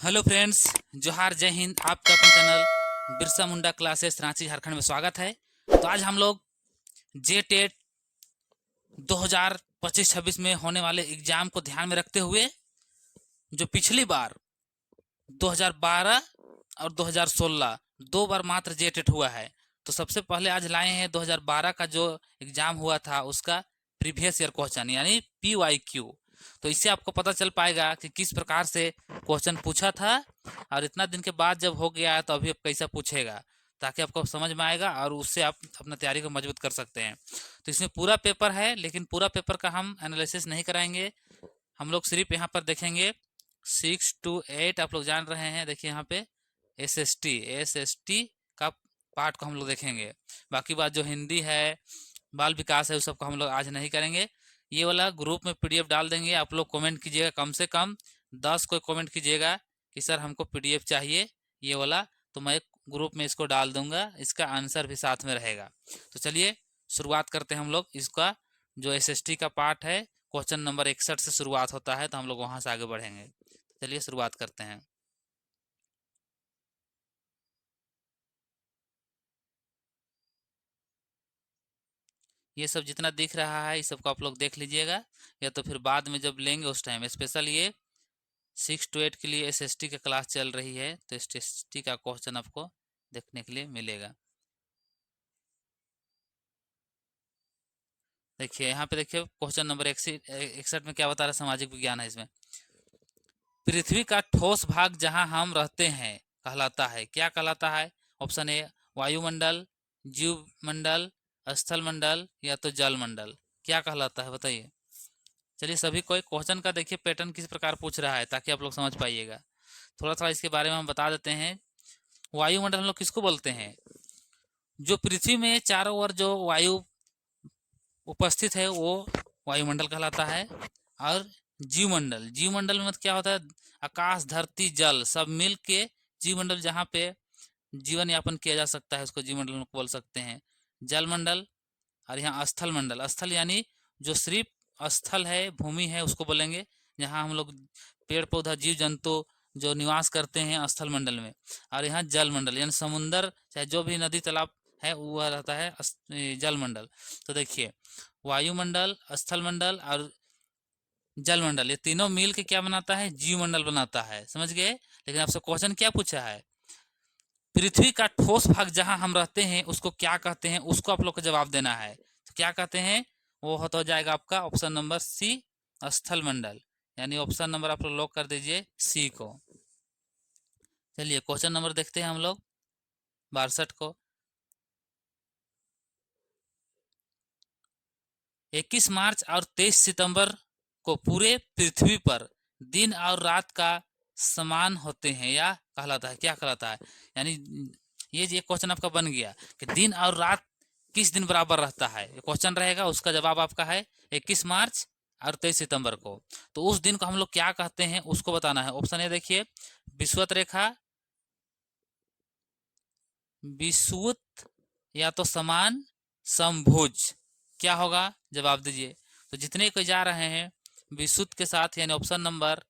Hello friends, जोहार, जय हिंद। आपका अपना चैनल बिरसा मुंडा क्लासेस रांची झारखंड में स्वागत है। तो आज हम लोग जे टेट 2025-26 में होने वाले एग्जाम को ध्यान में रखते हुए जो पिछली बार 2012 और 2016 दो बार मात्र जे टेट हुआ है, तो सबसे पहले आज लाए हैं 2012 का जो एग्जाम हुआ था उसका प्रीवियस ईयर क्वेश्चन यानी PYQ। तो इससे आपको पता चल पाएगा कि किस प्रकार से क्वेश्चन पूछा था और इतना दिन के बाद जब हो गया है तो अभी अब कैसा पूछेगा, ताकि आपको समझ में आएगा और उससे आप अपना तैयारी को मजबूत कर सकते हैं। तो इसमें पूरा पेपर है, लेकिन पूरा पेपर का हम एनालिसिस नहीं कराएंगे। हम लोग सिर्फ यहाँ पर देखेंगे 6 to 8। आप लोग जान रहे हैं, देखिए यहाँ पे एस एस टी का पार्ट को हम लोग देखेंगे। बाकी बात जो हिंदी है, बाल विकास है, उस सब को हम लोग आज नहीं करेंगे। ये वाला ग्रुप में PDF डाल देंगे, आप लोग कमेंट कीजिएगा। कम से कम 10 कोई कमेंट कीजिएगा कि सर हमको PDF चाहिए ये वाला, तो मैं ग्रुप में इसको डाल दूंगा, इसका आंसर भी साथ में रहेगा। तो चलिए शुरुआत करते हैं हम लोग। इसका जो SST का पार्ट है, क्वेश्चन नंबर 61 से शुरुआत होता है, तो हम लोग वहां से आगे बढ़ेंगे। चलिए शुरुआत करते हैं। ये सब जितना दिख रहा है इस सबको आप लोग देख लीजिएगा, या तो फिर बाद में जब लेंगे उस टाइम। स्पेशल ये 6 to 8 के लिए SST का क्लास चल रही है, तो SST का क्वेश्चन आपको देखने के लिए मिलेगा। देखिए यहाँ पे, देखिए क्वेश्चन नंबर 61 में क्या बता रहा है, सामाजिक विज्ञान है इसमें। पृथ्वी का ठोस भाग जहां हम रहते हैं कहलाता है, क्या कहलाता है? ऑप्शन ए वायुमंडल, जीव मंडल, स्थल मंडल या तो जल मंडल। क्या कहलाता है बताइए। चलिए सभी कोई क्वेश्चन का देखिए पैटर्न किस प्रकार पूछ रहा है, ताकि आप लोग समझ पाइएगा। थोड़ा थोड़ा इसके बारे में हम बता देते हैं। वायुमंडल हम लोग किसको बोलते हैं? जो पृथ्वी में चारों ओर जो वायु उपस्थित है वो वायुमंडल कहलाता है। और जीवमंडल, जीवमंडल में क्या होता है? आकाश, धरती, जल सब मिल के जीवमंडल, जहाँ पे जीवन यापन किया जा सकता है, उसको जीवमंडल में बोल सकते हैं। जलमंडल। और यहाँ स्थल मंडल, स्थल यानी जो सिर्फ स्थल है, भूमि है, उसको बोलेंगे, जहाँ हम लोग पेड़ पौधा जीव जंतु जो निवास करते हैं स्थल मंडल में। और यहाँ जल मंडल यानी समुंदर, चाहे जो भी नदी तालाब है वो रहता है जल मंडल। तो देखिए वायुमंडल, स्थल मंडल और जल मंडल, ये तीनों मिल के क्या बनाता है? जीव मंडल बनाता है। समझ गए? लेकिन आपसे क्वेश्चन क्या पूछा है? पृथ्वी का ठोस भाग जहां हम रहते हैं उसको क्या कहते हैं, उसको आप लोग को जवाब देना है। तो क्या कहते हैं? वो हो जाएगा आपका ऑप्शन नंबर सी, स्थल मंडल। यानी ऑप्शन नंबर आप लोग लॉक कर दीजिए सी को। चलिए क्वेश्चन नंबर देखते हैं हम लोग 62 को। 21 मार्च और 23 सितंबर को पूरे पृथ्वी पर दिन और रात का समान होते हैं या कहलाता है, क्या कहलाता है? यानी ये क्वेश्चन आपका बन गया कि दिन और रात किस दिन बराबर रहता है, ये क्वेश्चन रहेगा। उसका जवाब आपका है 21 मार्च और 23 सितंबर को। तो उस दिन को हम लोग क्या कहते हैं उसको बताना है। ऑप्शन ए देखिए, विषुवत रेखा, विषुवत या तो समान, समभुज। क्या होगा? जवाब दीजिए। तो जितने कोई जा रहे हैं विषुवत के साथ यानी ऑप्शन नंबर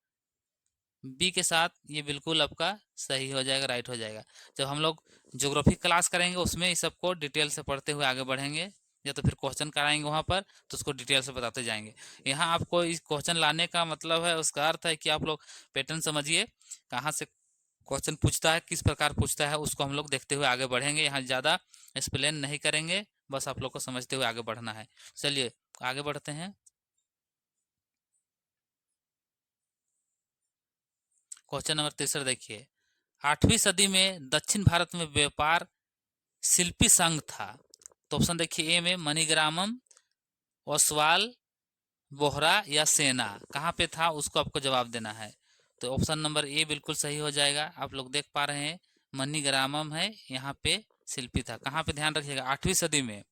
बी के साथ, ये बिल्कुल आपका सही हो जाएगा, राइट हो जाएगा। जब हम लोग ज्योग्राफी क्लास करेंगे उसमें इस सबको डिटेल से पढ़ते हुए आगे बढ़ेंगे, या तो फिर क्वेश्चन कराएंगे वहाँ पर, तो उसको डिटेल से बताते जाएंगे। यहाँ आपको इस क्वेश्चन लाने का मतलब है, उसका अर्थ है कि आप लोग पैटर्न समझिए, कहाँ से क्वेश्चन पूछता है, किस प्रकार पूछता है, उसको हम लोग देखते हुए आगे बढ़ेंगे। यहाँ ज़्यादा एक्सप्लेन नहीं करेंगे, बस आप लोग को समझते हुए आगे बढ़ना है। चलिए आगे बढ़ते हैं। क्वेश्चन नंबर 63 देखिए। 8वीं सदी में दक्षिण भारत में व्यापार शिल्पी संघ था। तो ऑप्शन देखिए, ए में मणिग्रामम, ओसवाल, बोहरा या सेना। कहाँ पे था उसको आपको जवाब देना है। तो ऑप्शन नंबर ए बिल्कुल सही हो जाएगा। आप लोग देख पा रहे हैं मणिग्रामम है, यहाँ पे शिल्पी था। कहाँ पे? ध्यान रखिएगा, 8वीं सदी में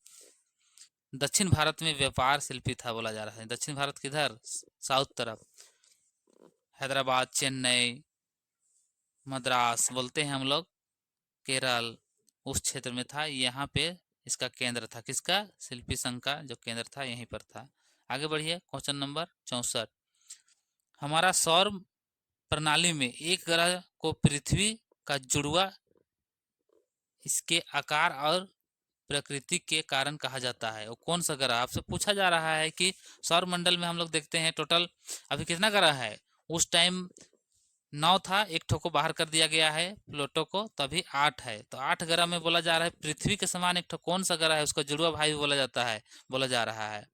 दक्षिण भारत में व्यापार शिल्पी था बोला जा रहा है। दक्षिण भारत किधर? साउथ तरफ, हैदराबाद, चेन्नई, मद्रास बोलते हैं हम लोग, केरल, उस क्षेत्र में था। यहाँ पे इसका केंद्र था, किसका? शिल्पी संघ का जो केंद्र था यहीं पर था। आगे बढ़िए क्वेश्चन नंबर 64। हमारा सौर प्रणाली में एक ग्रह को पृथ्वी का जुड़वा इसके आकार और प्रकृति के कारण कहा जाता है। वो कौन सा ग्रह आपसे पूछा जा रहा है कि सौर मंडल में हम लोग देखते हैं टोटल अभी कितना ग्रह है। उस टाइम 9 था, एक ठो को बाहर कर दिया गया है प्लूटो को, तभी 8 है। तो 8 ग्रह में बोला जा रहा है पृथ्वी के समान एक ठो कौन सा ग्रह है, उसका जुड़वा भाई भी बोला जाता है, बोला जा रहा है।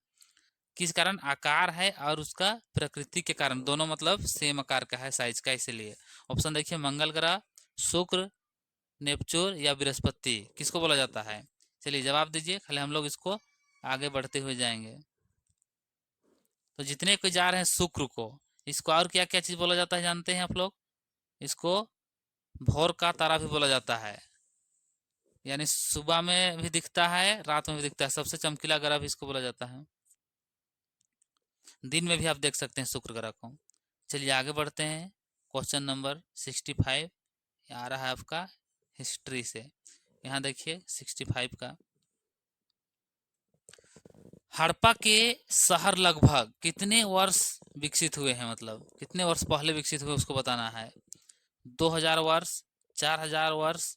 किस कारण? आकार है और उसका प्रकृति के कारण, दोनों मतलब सेम आकार का है, साइज का, इसीलिए। ऑप्शन देखिए, मंगल ग्रह, शुक्र, नेपच्यून या बृहस्पति, किसको बोला जाता है? चलिए जवाब दीजिए, खाली हम लोग इसको आगे बढ़ते हुए जाएंगे। तो जितने को जा रहे हैं शुक्र को, इसको और क्या क्या चीज बोला जाता है जानते हैं आप लोग? इसको भोर का तारा भी बोला जाता है, यानी सुबह में भी दिखता है, रात में भी दिखता है, सबसे चमकीला ग्रह भी इसको बोला जाता है। दिन में भी आप देख सकते हैं शुक्र ग्रह को। चलिए आगे बढ़ते हैं। क्वेश्चन नंबर 65 आ रहा है आपका हिस्ट्री से। यहाँ देखिए 65 का, हड़प्पा के शहर लगभग कितने वर्ष विकसित हुए हैं, मतलब कितने वर्ष पहले विकसित हुए उसको बताना है। 2000 वर्ष, 4000 वर्ष,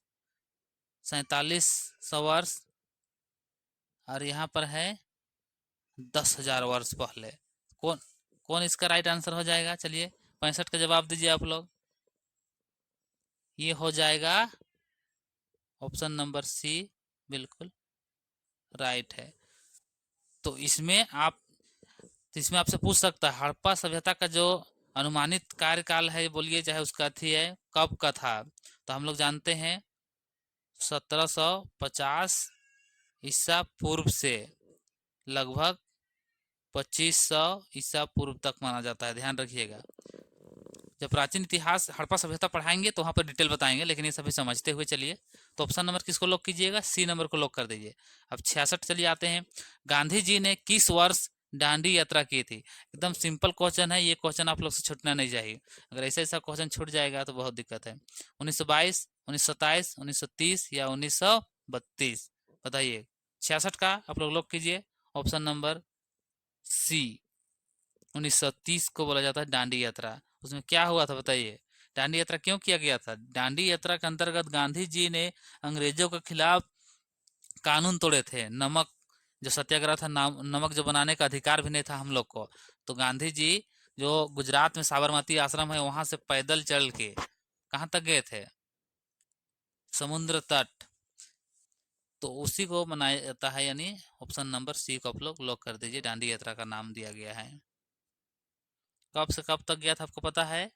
4700 वर्ष, और यहाँ पर है 10,000 वर्ष पहले। कौन कौन इसका राइट आंसर हो जाएगा? चलिए 65 का जवाब दीजिए आप लोग। ये हो जाएगा ऑप्शन नंबर सी, बिल्कुल राइट है। तो इसमें आपसे पूछ सकता है हड़प्पा सभ्यता का जो अनुमानित कार्यकाल है, बोलिए चाहे उसका अथी है, कब का था? तो हम लोग जानते हैं 1750 ईसा पूर्व से लगभग 2500 ईसा पूर्व तक माना जाता है, ध्यान रखिएगा। जब प्राचीन इतिहास हड़प्पा सभ्यता पढ़ाएंगे तो वहाँ पर डिटेल बताएंगे, लेकिन ये सभी समझते हुए चलिए। तो ऑप्शन नंबर किसको लॉक कीजिएगा? सी नंबर को लॉक कर दीजिए। अब 66 चलिए आते हैं। गांधी जी ने किस वर्ष दांडी यात्रा की थी? एकदम सिंपल क्वेश्चन है, ये क्वेश्चन आप लोग से छूटना नहीं चाहिए। अगर ऐसा ऐसा क्वेश्चन छूट जाएगा तो बहुत दिक्कत है। 1922, 1927, 1930 या 1932? बताइए। 66 का आप लोग लॉक कीजिए। ऑप्शन नंबर सी, 1930 को बोला जाता है दांडी यात्रा। उसमें क्या हुआ था बताइए? दांडी यात्रा क्यों किया गया था? दांडी यात्रा के अंतर्गत गांधी जी ने अंग्रेजों के खिलाफ कानून तोड़े थे। नमक जो सत्याग्रह था, नमक जो बनाने का अधिकार भी नहीं था हम लोग को, तो गांधी जी जो गुजरात में साबरमती आश्रम है वहां से पैदल चल के कहाँ तक गए थे? समुद्र तट। तो उसी को मनाया जाता है, यानी ऑप्शन नंबर सी को आप लोग लॉक कर दीजिए। दांडी यात्रा का नाम दिया गया है। कब से कब तक गया था आपको पता है?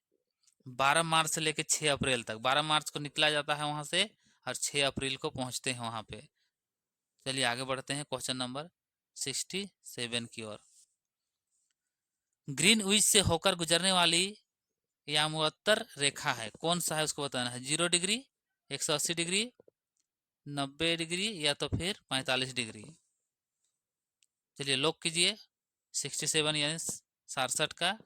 12 मार्च से लेकर 6 अप्रैल तक। 12 मार्च को निकला जाता है वहां से और 6 अप्रैल को पहुंचते हैं वहां पे। चलिए आगे बढ़ते हैं क्वेश्चन नंबर 67 की ओर। ग्रीनविच से होकर गुजरने वाली यामुत्तर रेखा है, कौन सा है उसको बताना है। 0 डिग्री, 180 डिग्री, 90 डिग्री या तो फिर 45 डिग्री? चलिए लॉक कीजिए 67 यानी 67 का।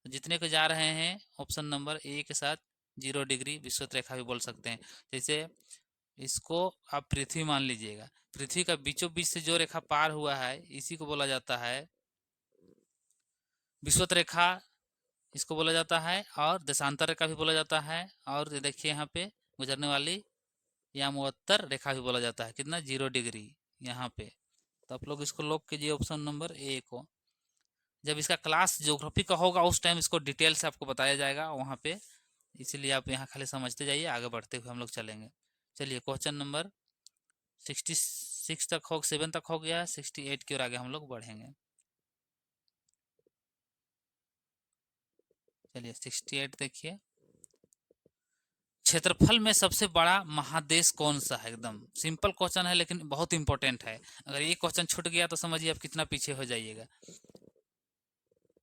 जितने को जा रहे हैं ऑप्शन नंबर ए के साथ 0 डिग्री विषुवत रेखा भी बोल सकते हैं। जैसे इसको आप पृथ्वी मान लीजिएगा, पृथ्वी का बीचों बीच से जो रेखा पार हुआ है इसी को बोला जाता है विषुवत रेखा, इसको बोला जाता है। और देशांतर रेखा भी बोला जाता है। और ये देखिए यहाँ पे गुजरने वाली यामुत्तर रेखा भी बोला जाता है। कितना? 0 डिग्री यहाँ पे। तो आप लोग इसको लॉक कीजिए ऑप्शन नंबर ए को। जब इसका क्लास ज्योग्राफी का होगा उस टाइम इसको डिटेल से आपको बताया जाएगा वहाँ पे, इसीलिए आप यहाँ खाली समझते जाइए, आगे बढ़ते हुए हम लोग चलेंगे। चलिए क्वेश्चन नंबर 66 तक हो, 7 तक हो गया, 68 की ओर आगे हम लोग बढ़ेंगे। चलिए 68 देखिए। क्षेत्रफल में सबसे बड़ा महादेश कौन सा है? एकदम सिंपल क्वेश्चन है लेकिन बहुत इंपॉर्टेंट है। अगर ये क्वेश्चन छूट गया तो समझिए आप कितना पीछे हो जाइएगा।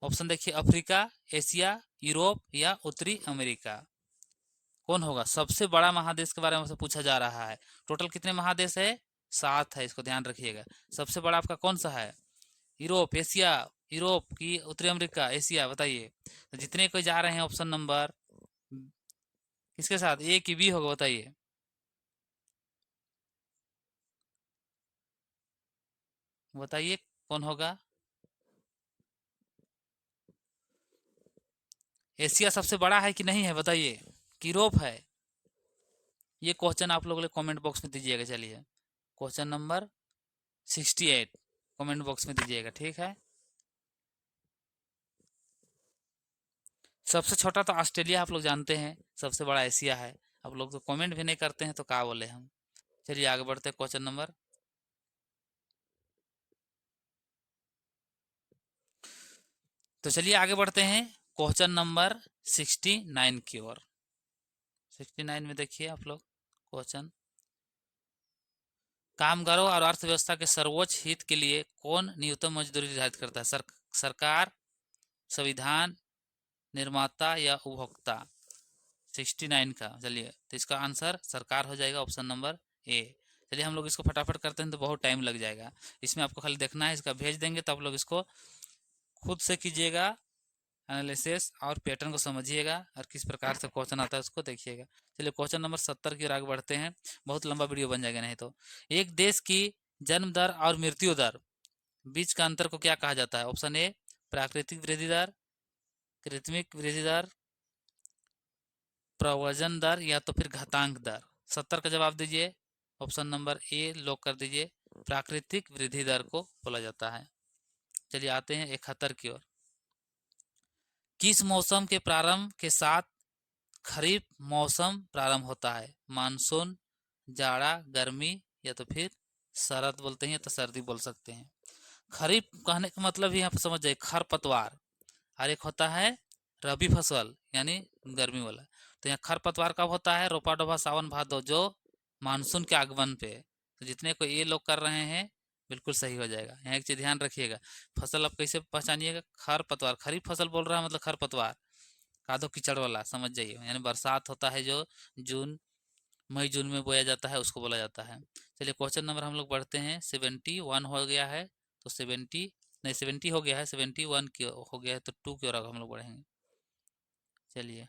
ऑप्शन देखिए, अफ्रीका, एशिया, यूरोप या उत्तरी अमेरिका? कौन होगा सबसे बड़ा महादेश के बारे में पूछा जा रहा है। टोटल कितने महादेश है? 7 है, इसको ध्यान रखिएगा। सबसे बड़ा आपका कौन सा है? यूरोप, एशिया, यूरोप की उत्तरी अमेरिका, एशिया? बताइए। तो जितने कोई जा रहे हैं ऑप्शन नंबर किसके साथ, ए की बी होगा? बताइए। बताइए कौन होगा? एशिया सबसे बड़ा है कि नहीं है बताइए, यूरोप है? ये क्वेश्चन आप लोग कमेंट बॉक्स में दीजिएगा। चलिए क्वेश्चन नंबर 68 कमेंट बॉक्स में दीजिएगा, ठीक है। सबसे छोटा तो ऑस्ट्रेलिया आप लोग जानते हैं, सबसे बड़ा एशिया है। आप लोग तो कमेंट भी नहीं करते हैं तो क्या बोले हम। चलिए आगे बढ़ते हैं क्वेश्चन नंबर, तो चलिए आगे बढ़ते हैं क्वेश्चन नंबर 69 की ओर। 69 में देखिए आप लोग क्वेश्चन, कामगारों और अर्थव्यवस्था के सर्वोच्च हित के लिए कौन न्यूनतम मजदूरी निर्धारित करता है? सरकार, संविधान, निर्माता या उपभोक्ता? 69 का, चलिए तो इसका आंसर सरकार हो जाएगा, ऑप्शन नंबर ए। चलिए हम लोग इसको फटाफट करते हैं तो बहुत टाइम लग जाएगा। इसमें आपको खाली देखना है, इसका भेज देंगे तो आप लोग इसको खुद से कीजिएगा एनालिसिस और पैटर्न को समझिएगा और किस प्रकार से क्वेश्चन आता है उसको देखिएगा। चलिए क्वेश्चन नंबर 70 की ओर आगे बढ़ते हैं, बहुत लंबा वीडियो बन जाएगा नहीं तो। एक देश की जन्म दर और मृत्यु दर बीच का अंतर को क्या कहा जाता है? ऑप्शन ए प्राकृतिक वृद्धि दर, कृत्रिम वृद्धि दर, प्रव्रजन दर या तो फिर घातांक दर। 70 का जवाब दीजिए, ऑप्शन नंबर ए लॉक कर दीजिए, प्राकृतिक वृद्धि दर को बोला जाता है। चलिए आते हैं 71 की ओर। किस मौसम के प्रारंभ के साथ खरीफ मौसम प्रारंभ होता है? मानसून, जाड़ा, गर्मी या तो फिर शरद बोलते हैं या तो सर्दी बोल सकते हैं। खरीफ कहने का मतलब ही यहाँ पर समझ जाए खरपतवार, और एक होता है रबी फसल यानी गर्मी वाला। तो यहाँ खरपतवार कब होता है? रोपा डोबा सावन भादो, जो मानसून के आगमन पे। तो जितने को ये लोग कर रहे हैं बिल्कुल सही हो जाएगा। यहाँ एक चीज ध्यान रखिएगा, फसल आप कैसे पहचानिएगा? खरपतवार, खरीफ फसल बोल रहा है मतलब खरपतवार, कादो कीचड़ वाला समझ जाइए, यानी बरसात होता है जो जून मई जून में बोया जाता है उसको बोला जाता है। चलिए क्वेश्चन नंबर हम लोग बढ़ते हैं, 71 हो गया है तो 70 नहीं 70 हो गया है, 71 की हो गया है तो 2 की ओर हम लोग बढ़ेंगे। चलिए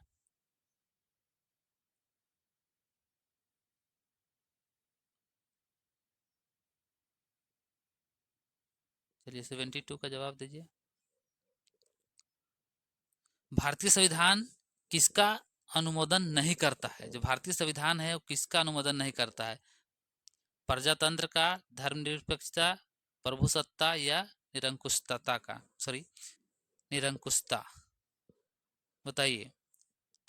चलिए 72 का जवाब दीजिए। भारतीय संविधान किसका अनुमोदन नहीं करता है? जो भारतीय संविधान है वो किसका अनुमोदन नहीं करता है? प्रजातंत्र का, धर्मनिरपेक्षता, प्रभुसत्ता या निरंकुशता का? सॉरी, निरंकुशता, बताइए।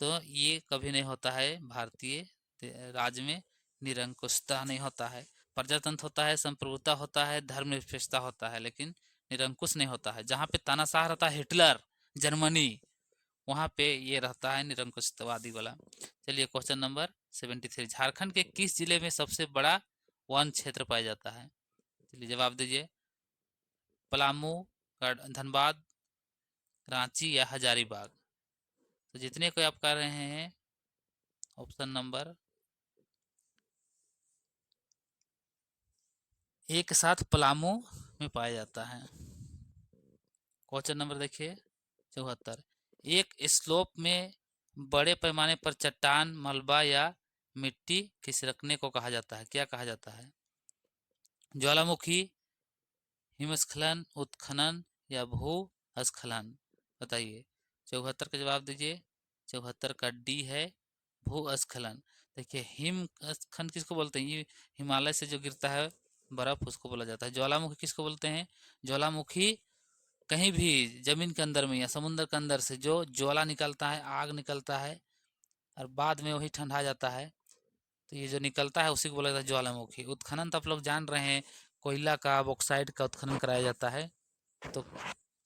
तो ये कभी नहीं होता है भारतीय राज्य में, निरंकुशता नहीं होता है। प्रजातंत्र होता है, संप्रभुता होता है, धर्मनिरपेक्षता होता है, लेकिन निरंकुश नहीं होता है। जहाँ पे तानाशाह रहता है हिटलर जर्मनी, वहाँ पे ये रहता है निरंकुशवादी वाला। चलिए क्वेश्चन नंबर 73, झारखंड के किस जिले में सबसे बड़ा वन क्षेत्र पाया जाता है? चलिए जवाब दीजिए, पलामू, धनबाद, रांची या हजारीबाग। तो जितने को आप कर रहे हैं ऑप्शन नंबर ए के साथ पलामू में पाया जाता है। क्वेश्चन नंबर देखिए 74, एक स्लोप में बड़े पैमाने पर चट्टान, मलबा या मिट्टी खिसकने को कहा जाता है, क्या कहा जाता है? ज्वालामुखी, हिमस्खलन, उत्खनन या भूस्खलन? बताइए। 74 का जवाब दीजिए, 74 का डी है, भूस्खलन। देखिए हिमस्खलन किसको बोलते हैं? ये हिमालय से जो गिरता है बर्फ उसको बोला जाता है। ज्वालामुखी किसको बोलते हैं? ज्वालामुखी कहीं भी जमीन के अंदर में या समुद्र के अंदर से जो ज्वाला निकलता है, आग निकलता है और बाद में वही ठंडा जाता है, तो ये जो निकलता है उसी को बोला जाता है ज्वालामुखी। उत्खनन तो आप लोग जान रहे हैं, कोयला का, बॉक्साइड का उत्खनन कराया जाता है, तो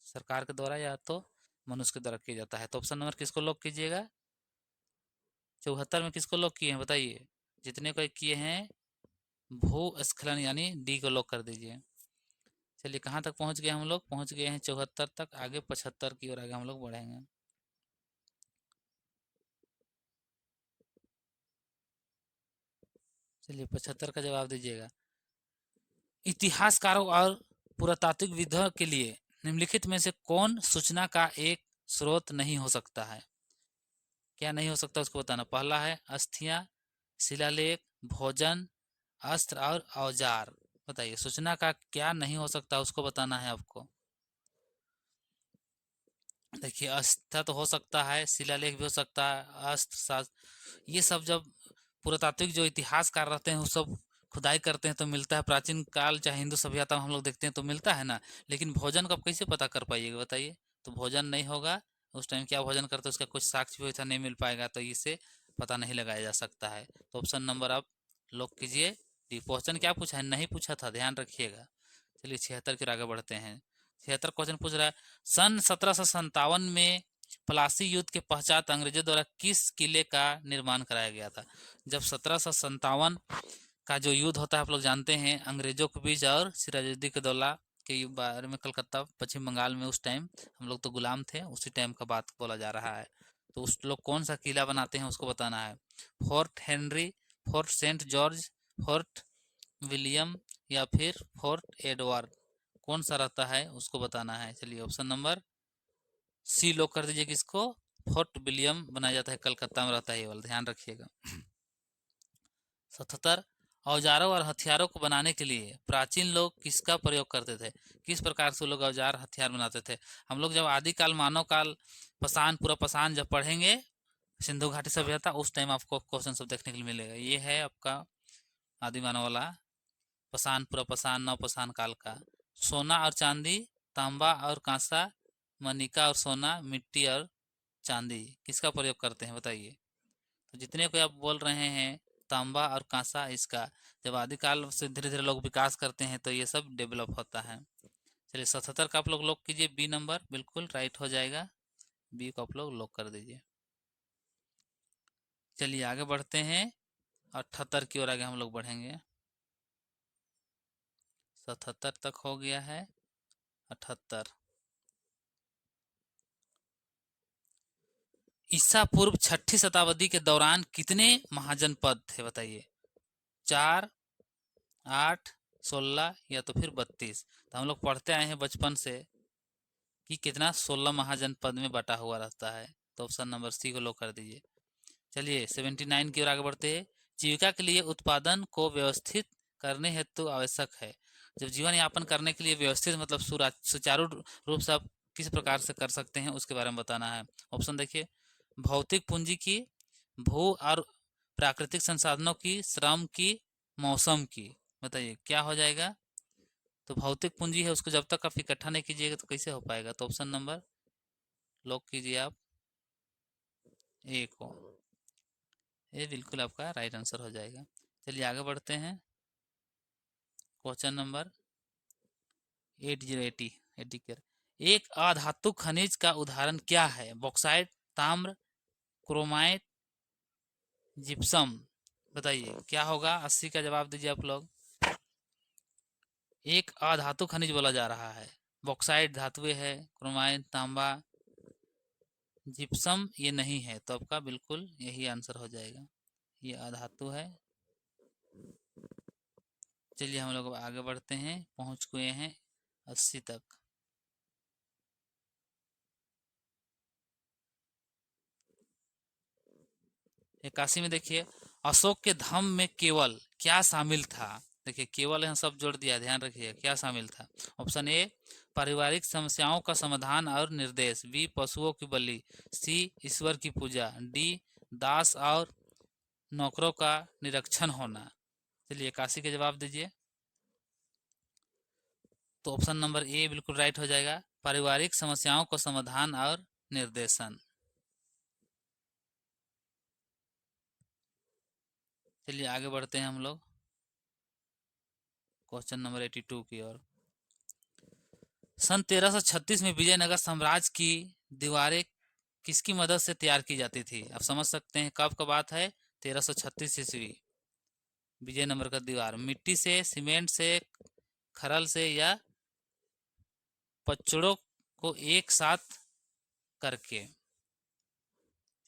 सरकार के द्वारा या तो मनुष्य के द्वारा किया जाता है। तो ऑप्शन नंबर किसको लॉक कीजिएगा? 74 में किसको लॉक किए हैं बताइए, जितने को किए हैं भूस्खलन यानी डी को लॉक कर दीजिए। चलिए कहाँ तक पहुँच गए हम लोग? पहुँच गए हैं 74 तक, आगे 75 की ओर आगे हम लोग बढ़ेंगे। चलिए 75 का जवाब दीजिएगा, इतिहासकारों और पुरातात्विक विधों के लिए निम्नलिखित में से कौन सूचना का एक स्रोत नहीं हो सकता है? क्या नहीं हो सकता उसको बताना। पहला है अस्थियां, शिलालेख, भोजन, अस्त्र और औजार। बताइए सूचना का क्या नहीं हो सकता उसको बताना है आपको। देखिए अस्था तो हो सकता है, शिलालेख भी हो सकता है, अस्त्र शास्त्र, ये सब जब पुरातात्विक जो इतिहासकार रहते हैं वो सब खुदाई करते हैं तो मिलता है, प्राचीन काल चाहे हिंदू सभ्यता में हम लोग देखते हैं तो मिलता है ना। लेकिन भोजन का आप कैसे पता कर पाइएगा बताइए? तो भोजन नहीं होगा, उस टाइम क्या भोजन करते उसका कुछ साक्ष्य भी वैसा नहीं मिल पाएगा, तो इसे पता नहीं लगाया जा सकता है। तो ऑप्शन नंबर आप लॉक कीजिए डी। क्वेश्चन क्या पूछा है? नहीं पूछा था, ध्यान रखिएगा। चलिए 76 की ओर आगे बढ़ते हैं। 76 क्वेश्चन पूछ रहा है, सन 1757 में प्लासी युद्ध के पश्चात अंग्रेजों द्वारा किस किले का निर्माण कराया गया था? जब 1757 का जो युद्ध होता है आप लोग जानते हैं, अंग्रेजों के बीच और सिराजुद्दीन के दौला के बारे में, कलकत्ता पश्चिम बंगाल में उस टाइम हम लोग तो गुलाम थे, उसी टाइम का बात बोला जा रहा है। तो उस लोग कौन सा किला बनाते हैं उसको बताना है। Fort Henry, fort saint George, fort William या फिर फोर्ट एडवर्ड, कौन सा रहता है उसको बताना है। चलिए ऑप्शन नंबर सी लॉक कर दीजिए। किसको? फोर्ट विलियम बनाया जाता है, कलकत्ता में रहता है ये वाला, ध्यान रखिएगा। 77 औजारों और हथियारों को बनाने के लिए प्राचीन लोग किसका प्रयोग करते थे? किस प्रकार से लोग औजार हथियार बनाते थे? हम लोग जब आदिकाल, मानव काल, पाषाण, पूरा पाषाण जब पढ़ेंगे, सिंधु घाटी सभ्यता, उस टाइम आपको क्वेश्चन सब देखने के लिए मिलेगा। ये है आपका आदि मानव वाला पाषाण, पूरा पाषाण, नव पाषाण काल का। सोना और चांदी, तांबा और कांसा, मनिका और सोना, मिट्टी और चांदी, किसका प्रयोग करते हैं बताइए? तो जितने को आप बोल रहे हैं तांबा और कांसा, इसका जब आदिकाल से धीरे धीरे लोग विकास करते हैं तो ये सब डेवलप होता है। चलिए 77 का आप लोग लॉक कीजिए, बी नंबर बिल्कुल राइट हो जाएगा, बी को आप लोग लॉक कर दीजिए। चलिए आगे बढ़ते हैं, 78 की ओर आगे हम लोग बढ़ेंगे। 77 तक हो गया है, 78। ईसा पूर्व 6ठी शताब्दी के दौरान कितने महाजनपद थे बताइए? 4, 8, 16 या तो फिर 32। तो हम लोग पढ़ते आए हैं बचपन से कि कितना 16 महाजनपद में बटा हुआ रहता है। तो ऑप्शन नंबर सी को लॉक कर दीजिए। चलिए 79 की ओर आगे बढ़ते हैं। जीविका के लिए उत्पादन को व्यवस्थित करने हेतु आवश्यक है। जब जीवन यापन करने के लिए व्यवस्थित मतलब सुचारू रूप से आप किस प्रकार से कर सकते हैं उसके बारे में बताना है। ऑप्शन देखिए, भौतिक पूंजी की, भू और प्राकृतिक संसाधनों की, श्रम की, मौसम की, बताइए क्या हो जाएगा? तो भौतिक पूंजी है, उसको जब तक आप इकट्ठा नहीं कीजिएगा तो कैसे हो पाएगा? तो ऑप्शन नंबर लॉक कीजिए आप, ए को। ये बिल्कुल आपका राइट आंसर हो जाएगा। चलिए आगे बढ़ते हैं। क्वेश्चन नंबर 80 एक अधातु खनिज का उदाहरण क्या है? बॉक्साइट, ताम्र, क्रोमाइट, जिप्सम, बताइए क्या होगा? 80 का जवाब दीजिए आप लोग। एक अधातु खनिज बोला जा रहा है, बॉक्साइट धातुएं है, क्रोमाइट तांबा, जिप्सम ये नहीं है, तो आपका बिल्कुल यही आंसर हो जाएगा, ये अधातु है। चलिए हम लोग आगे बढ़ते हैं, पहुंच गए हैं 80 तक। इक्यासी में देखिए, अशोक के धम्म में केवल क्या शामिल था? देखिए केवल यहाँ सब जोड़ दिया, ध्यान रखिए क्या शामिल था। ऑप्शन ए पारिवारिक समस्याओं का समाधान और निर्देश, बी पशुओं की बलि, सी ईश्वर की पूजा, डी दास और नौकरों का निरीक्षण होना। चलिए 81 के जवाब दीजिए। तो ऑप्शन नंबर ए बिल्कुल राइट हो जाएगा, पारिवारिक समस्याओं का समाधान और निर्देशन। चलिए आगे बढ़ते हैं हम लोग क्वेश्चन नंबर 82 की ओर। सन 1336 में विजयनगर साम्राज्य की दीवारें किसकी मदद से तैयार की जाती थी? आप समझ सकते हैं कब का बात है, 1336 ईस्वी। विजयनगर का दीवार मिट्टी से, सीमेंट से, खरल से या पचड़ों को एक साथ करके?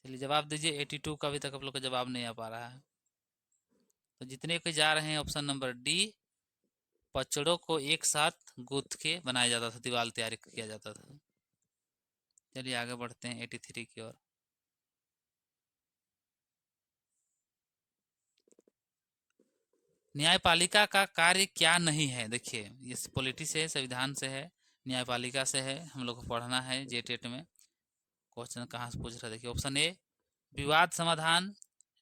चलिए जवाब दीजिए। 82 का अभी तक आप लोग का जवाब नहीं आ पा रहा है, तो जितने के जा रहे हैं ऑप्शन नंबर डी, पचड़ों को एक साथ गूंथ के बनाया जाता था, दीवार तैयार किया जाता था। चलिए आगे बढ़ते हैं 83 की ओर। न्यायपालिका का कार्य क्या नहीं है? देखिए ये पॉलिटी से है, संविधान से है, न्यायपालिका से है, हम लोग को पढ़ना है जे टेट में। क्वेश्चन कहाँ से पूछ रहा है, देखिए ऑप्शन ए विवाद समाधान,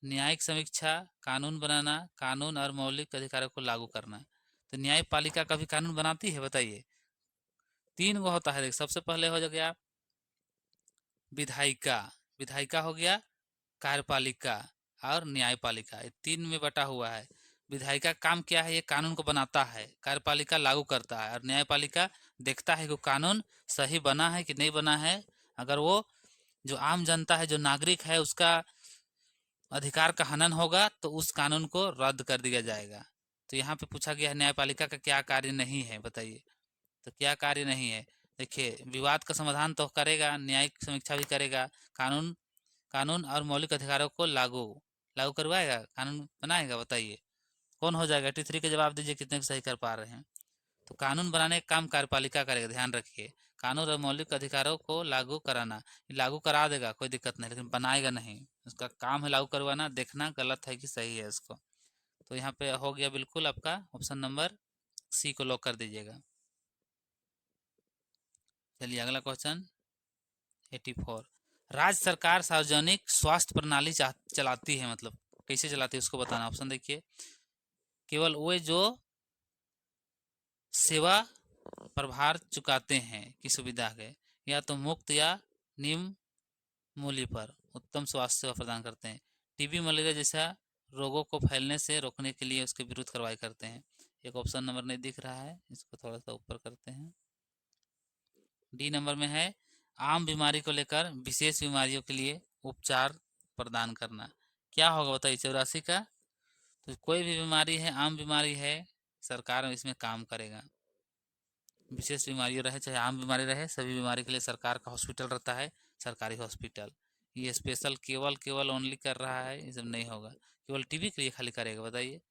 न्यायिक समीक्षा, कानून बनाना, कानून और मौलिक अधिकारों को लागू करना। तो न्यायपालिका कभी कानून बनाती है बताइए? 3 गो होता है, देखिए सबसे पहले हो गया विधायिका, विधायिका हो गया, कार्यपालिका और न्यायपालिका, ये 3 में बटा हुआ है। विधायिका का काम क्या है, ये कानून को बनाता है, कार्यपालिका लागू करता है और न्यायपालिका देखता है कि कानून सही बना है कि नहीं बना है। अगर वो जो आम जनता है, जो नागरिक है, उसका अधिकार का हनन होगा तो उस कानून को रद्द कर दिया जाएगा। तो यहाँ पे पूछा गया है न्यायपालिका का क्या कार्य नहीं है बताइए? तो क्या कार्य नहीं है, देखिए विवाद का समाधान तो करेगा, न्यायिक समीक्षा भी करेगा, कानून कानून और मौलिक अधिकारों को लागू लागू करवाएगा, कानून बनाएगा। बताइए कौन हो जाएगा? 83 का जवाब दीजिए, कितने सही कर पा रहे हैं? तो कानून बनाने का काम कार्यपालिका करेगा, ध्यान रखिए। कानून और मौलिक अधिकारों को लागू कराना, लागू करा देगा कोई दिक्कत नहीं, लेकिन बनाएगा नहीं। उसका काम है लागू करवाना, देखना गलत है कि सही है इसको। तो यहाँ पे हो गया बिल्कुल आपका ऑप्शन नंबर सी को लॉक कर दीजिएगा। चलिए अगला क्वेश्चन 84, राज्य सरकार सार्वजनिक स्वास्थ्य प्रणाली चलाती है, मतलब कैसे चलाती है उसको बताना। ऑप्शन देखिए, केवल वे जो सेवा प्रभार चुकाते हैं की सुविधा है, या तो मुफ्त या निम्न मूल्य पर उत्तम स्वास्थ्य सेवा प्रदान करते हैं। टीबी मलेरिया जैसा रोगों को फैलने से रोकने के लिए उसके विरुद्ध कार्रवाई करते हैं। एक ऑप्शन नंबर नहीं दिख रहा है, इसको थोड़ा सा ऊपर करते हैं। डी नंबर में है आम बीमारी को लेकर विशेष बीमारियों के लिए उपचार प्रदान करना। क्या होगा बताइए 84 का? तो कोई भी बीमारी है, आम बीमारी है, सरकार इसमें काम करेगा। विशेष बीमारी रहे चाहे आम बीमारी रहे, सभी बीमारी के लिए सरकार का हॉस्पिटल रहता है, सरकारी हॉस्पिटल। ये स्पेशल केवल केवल ओनली कर रहा है, ये सब नहीं होगा। केवल टीबी के लिए खाली करेगा बताइए?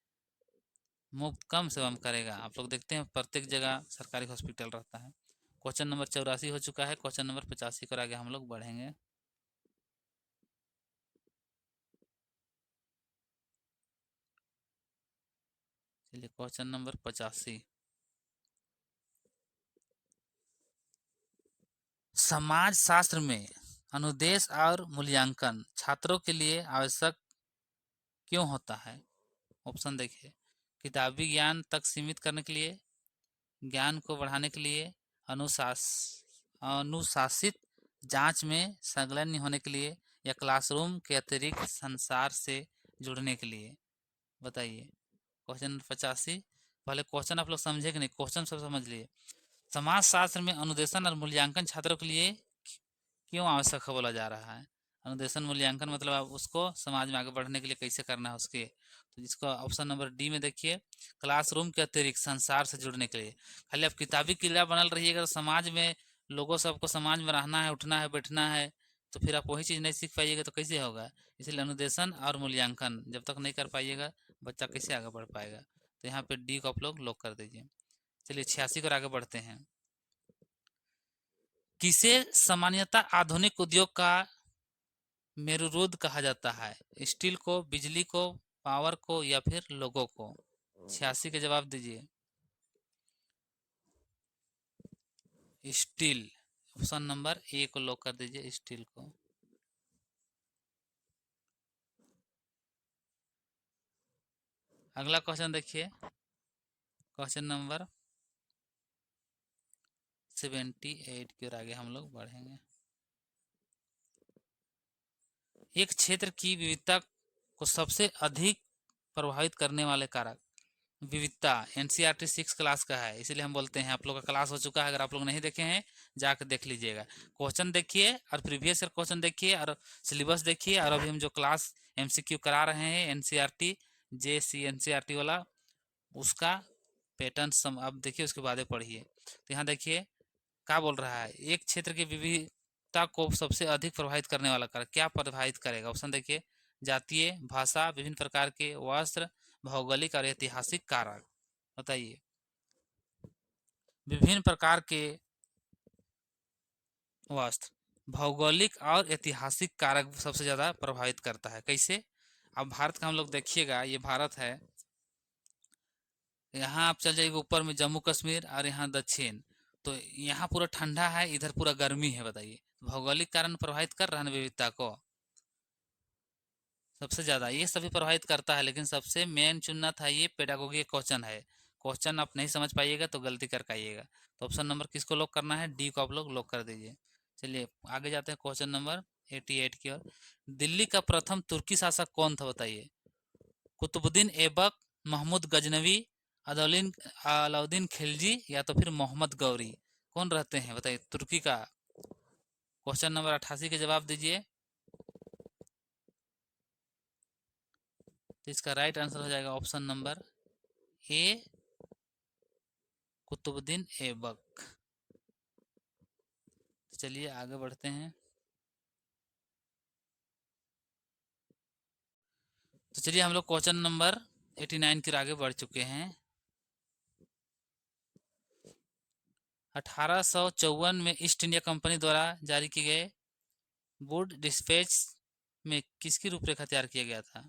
मुफ्त कम से कम करेगा। आप लोग देखते हैं प्रत्येक जगह सरकारी हॉस्पिटल रहता है। क्वेश्चन नंबर 84 हो चुका है, क्वेश्चन नंबर 85 पर आगे हम लोग बढ़ेंगे। चलिए क्वेश्चन नंबर 85, समाज शास्त्र में अनुदेश और मूल्यांकन छात्रों के लिए आवश्यक क्यों होता है? ऑप्शन देखिए, किताबी ज्ञान तक सीमित करने के लिए, ज्ञान को बढ़ाने के लिए, अनुशासित जांच में संलग्न होने के लिए, या क्लासरूम के अतिरिक्त संसार से जुड़ने के लिए। बताइए क्वेश्चन नंबर 85। पहले क्वेश्चन आप लोग समझे कि नहीं, क्वेश्चन सब समझ लिए। समाज शास्त्र में अनुदेशन और मूल्यांकन छात्रों के लिए क्यों आवश्यक है बोला जा रहा है? अनुदेशन मूल्यांकन मतलब आप उसको समाज में आगे बढ़ने के लिए कैसे करना है उसके। तो जिसको ऑप्शन नंबर डी में देखिए, क्लासरूम के अतिरिक्त संसार से जुड़ने के लिए। खाली आप किताबी किला बनल रहिएगा तो समाज में लोगों सबको समाज में रहना है, उठना है, बैठना है, तो फिर आप वही चीज़ नहीं सीख पाइएगा तो कैसे होगा? इसलिए अनुदेशन और मूल्यांकन जब तक नहीं कर पाइएगा, बच्चा कैसे आगे बढ़ पाएगा? तो यहाँ पे डी को आप लोग लॉक कर दीजिए। चलिए 86 को आगे बढ़ते हैं। किसे सामान्यतः आधुनिक उद्योग का मेरुरुद कहा जाता है? स्टील को, बिजली को, पावर को, या फिर लोगों को? 86 के जवाब दीजिए। स्टील, ऑप्शन नंबर ए को लॉक कर दीजिए, स्टील को। अगला क्वेश्चन देखिए, क्वेश्चन नंबर 78 की ओर आगे हम लोग बढ़ेंगे। एक क्षेत्र की विविधता को सबसे अधिक प्रभावित करने वाले कारक। विविधता एनसीईआरटी 6 क्लास का है, इसीलिए हम बोलते हैं। आप लोग का क्लास हो चुका है, अगर आप लोग नहीं देखे हैं जाकर देख लीजिएगा। क्वेश्चन देखिए और प्रीवियस ईयर क्वेश्चन देखिए और सिलेबस देखिए, और अभी हम जो क्लास एमसीक्यू करा रहे हैं एनसीईआरटी जेसी एनसीईआरटी वाला, उसका पैटर्न सम अब देखिए, उसके बाद पढ़िए। तो यहाँ देखिए क्या बोल रहा है, एक क्षेत्र की विविधता को सबसे अधिक प्रभावित करने वाला कारक क्या प्रभावित करेगा? ऑप्शन देखिए, जातीय, भाषा, विभिन्न प्रकार के वस्त्र, भौगोलिक और ऐतिहासिक कारक। बताइए। विभिन्न प्रकार के वस्त्र, भौगोलिक और ऐतिहासिक कारक सबसे ज़्यादा प्रभावित करता है। कैसे? अब भारत का हम लोग देखिएगा, ये भारत है, यहाँ आप चल जाइएगा ऊपर में जम्मू कश्मीर और यहाँ दक्षिण, तो यहाँ पूरा ठंडा है, इधर पूरा गर्मी है। बताइए भौगोलिक कारण प्रभावित कर रहा है विविधता को सबसे ज़्यादा, ये सभी प्रभावित करता है, लेकिन सबसे मेन चुनना था ये पेडागोगी क्वेश्चन है। क्वेश्चन आप नहीं समझ पाइएगा तो गलती कर पाइएगा। तो ऑप्शन नंबर किसको लॉक करना है? डी को आप लोग लॉक कर दीजिए। चलिए आगे जाते हैं क्वेश्चन नंबर 88 की ओर। दिल्ली का प्रथम तुर्की शासक कौन था बताइए? कुतुबुद्दीन ऐबक, महमूद गजनवी, अदौलिन अलाउद्दीन खिलजी या तो फिर मोहम्मद गौरी, कौन रहते हैं बताइए तुर्की का? क्वेश्चन नंबर 88 के जवाब दीजिए। तो इसका राइट आंसर हो जाएगा option number A, Qutbuddin Aibak. तो चलिए आगे बढ़ते हैं। तो चलिए हम लोग क्वेश्चन नंबर 89 की ओर आगे बढ़ चुके हैं। 1854 में ईस्ट इंडिया कंपनी द्वारा जारी किए गए वुड डिस्पैच में किसकी रूपरेखा तैयार किया गया था?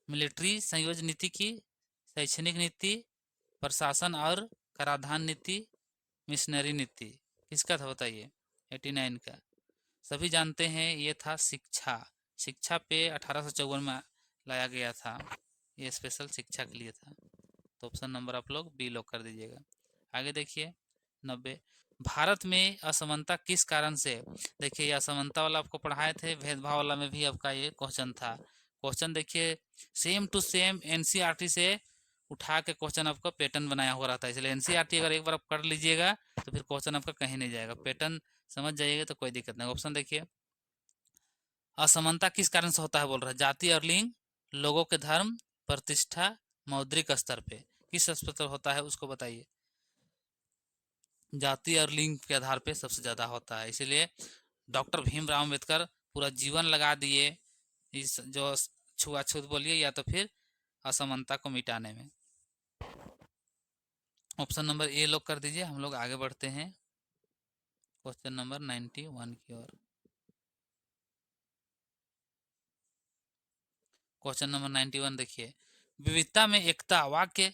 मिलिट्री संयोजन नीति की, शैक्षणिक नीति, प्रशासन और कराधान नीति, मिशनरी नीति, किसका था बताइए 89 का? सभी जानते हैं ये था शिक्षा। शिक्षा पे 1854 में लाया गया था, ये स्पेशल शिक्षा के लिए था। तो ऑप्शन नंबर आप लोग बी लॉक कर दीजिएगा। आगे देखिए 90, भारत में असमानता किस कारण से? देखिए ये असमानता वाला आपको पढ़ाए थे, भेदभाव वाला में भी आपका ये क्वेश्चन था। क्वेश्चन देखिए सेम टू सेम एनसीईआरटी से उठा के क्वेश्चन आपका पैटर्न बनाया हुआ रहता है, इसलिए एनसीईआरटी अगर एक बार आप कर लीजिएगा तो फिर क्वेश्चन आपका कहीं नहीं जाएगा, पैटर्न समझ जाइएगा तो कोई दिक्कत नहीं। ऑप्शन देखिए असमानता किस कारण से होता है बोल रहा है? जाति और लिंग, लोगों के धर्म, प्रतिष्ठा, मौद्रिक स्तर पे, किस स्तर पर होता है उसको बताइए? जाति और लिंग के आधार पे सबसे ज्यादा होता है, इसीलिए डॉक्टर भीमराव अम्बेडकर पूरा जीवन लगा दिए इस जो छुआछूत बोलिए या तो फिर असमानता को मिटाने में। ऑप्शन नंबर ए लॉक कर दीजिए। हम लोग आगे बढ़ते हैं क्वेश्चन नंबर 91 की ओर। क्वेश्चन नंबर 91 देखिए, विविधता में एकता वाक्य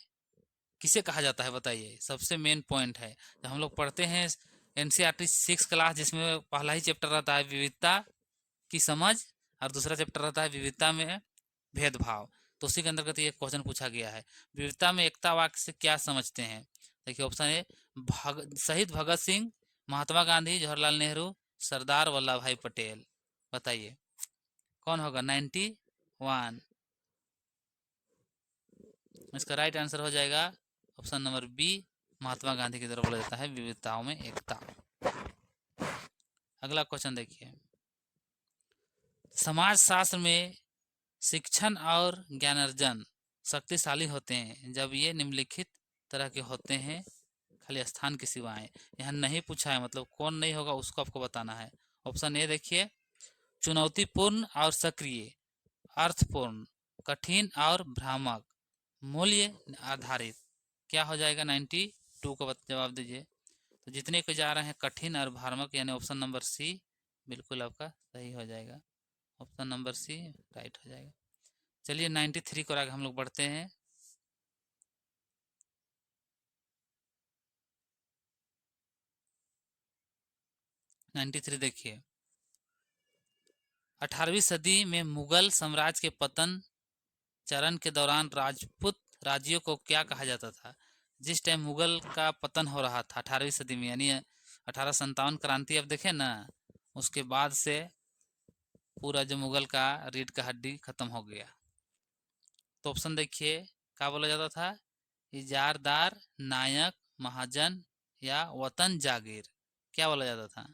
किसे कहा जाता है बताइए? सबसे मेन पॉइंट है, जब हम लोग पढ़ते हैं एनसीईआरटी 6 क्लास, जिसमें पहला ही चैप्टर रहता है विविधता की समझ और दूसरा चैप्टर रहता है विविधता में भेदभाव, तो उसी के अंतर्गत ये क्वेश्चन पूछा गया है। विविधता में एकता वाक्य से क्या समझते हैं? देखिए ऑप्शन ए शहीद भगत सिंह, महात्मा गांधी, जवाहरलाल नेहरू, सरदार वल्लभ भाई पटेल, बताइए कौन होगा? 91। इसका राइट आंसर हो जाएगा option number B, Mahatma Gandhi की तरफ बोला जाता है विविधताओं में एकता। अगला क्वेश्चन देखिए, समाज शास्त्र में शिक्षण और ज्ञानार्जन शक्तिशाली होते हैं जब ये निम्नलिखित तरह के होते हैं, खाली स्थान की सिवाय। यहाँ नहीं पूछा है, मतलब कौन नहीं होगा उसको आपको बताना है। ऑप्शन ए देखिए, चुनौतीपूर्ण और सक्रिय, अर्थपूर्ण, कठिन और भ्रामक, मूल्य आधारित, क्या हो जाएगा? 92 को जवाब दीजिए। तो जितने को जा रहे हैं कठिन और भ्रामक, यानी ऑप्शन नंबर सी बिल्कुल आपका सही हो जाएगा। ऑप्शन नंबर सी राइट हो जाएगा। चलिए 93 को आगे हम लोग बढ़ते हैं। 93 देखिए, 18वीं सदी में मुगल साम्राज्य के पतन चरण के दौरान राजपूत राज्यों को क्या कहा जाता था? जिस टाइम मुगल का पतन हो रहा था 18वीं सदी में, यानी 1857 क्रांति अब देखें ना, उसके बाद से पूरा जो मुगल का रीढ़ का हड्डी खत्म हो गया। तो ऑप्शन देखिए क्या बोला जाता था? इजारदार, नायक, महाजन या वतन जागीर, क्या बोला जाता था?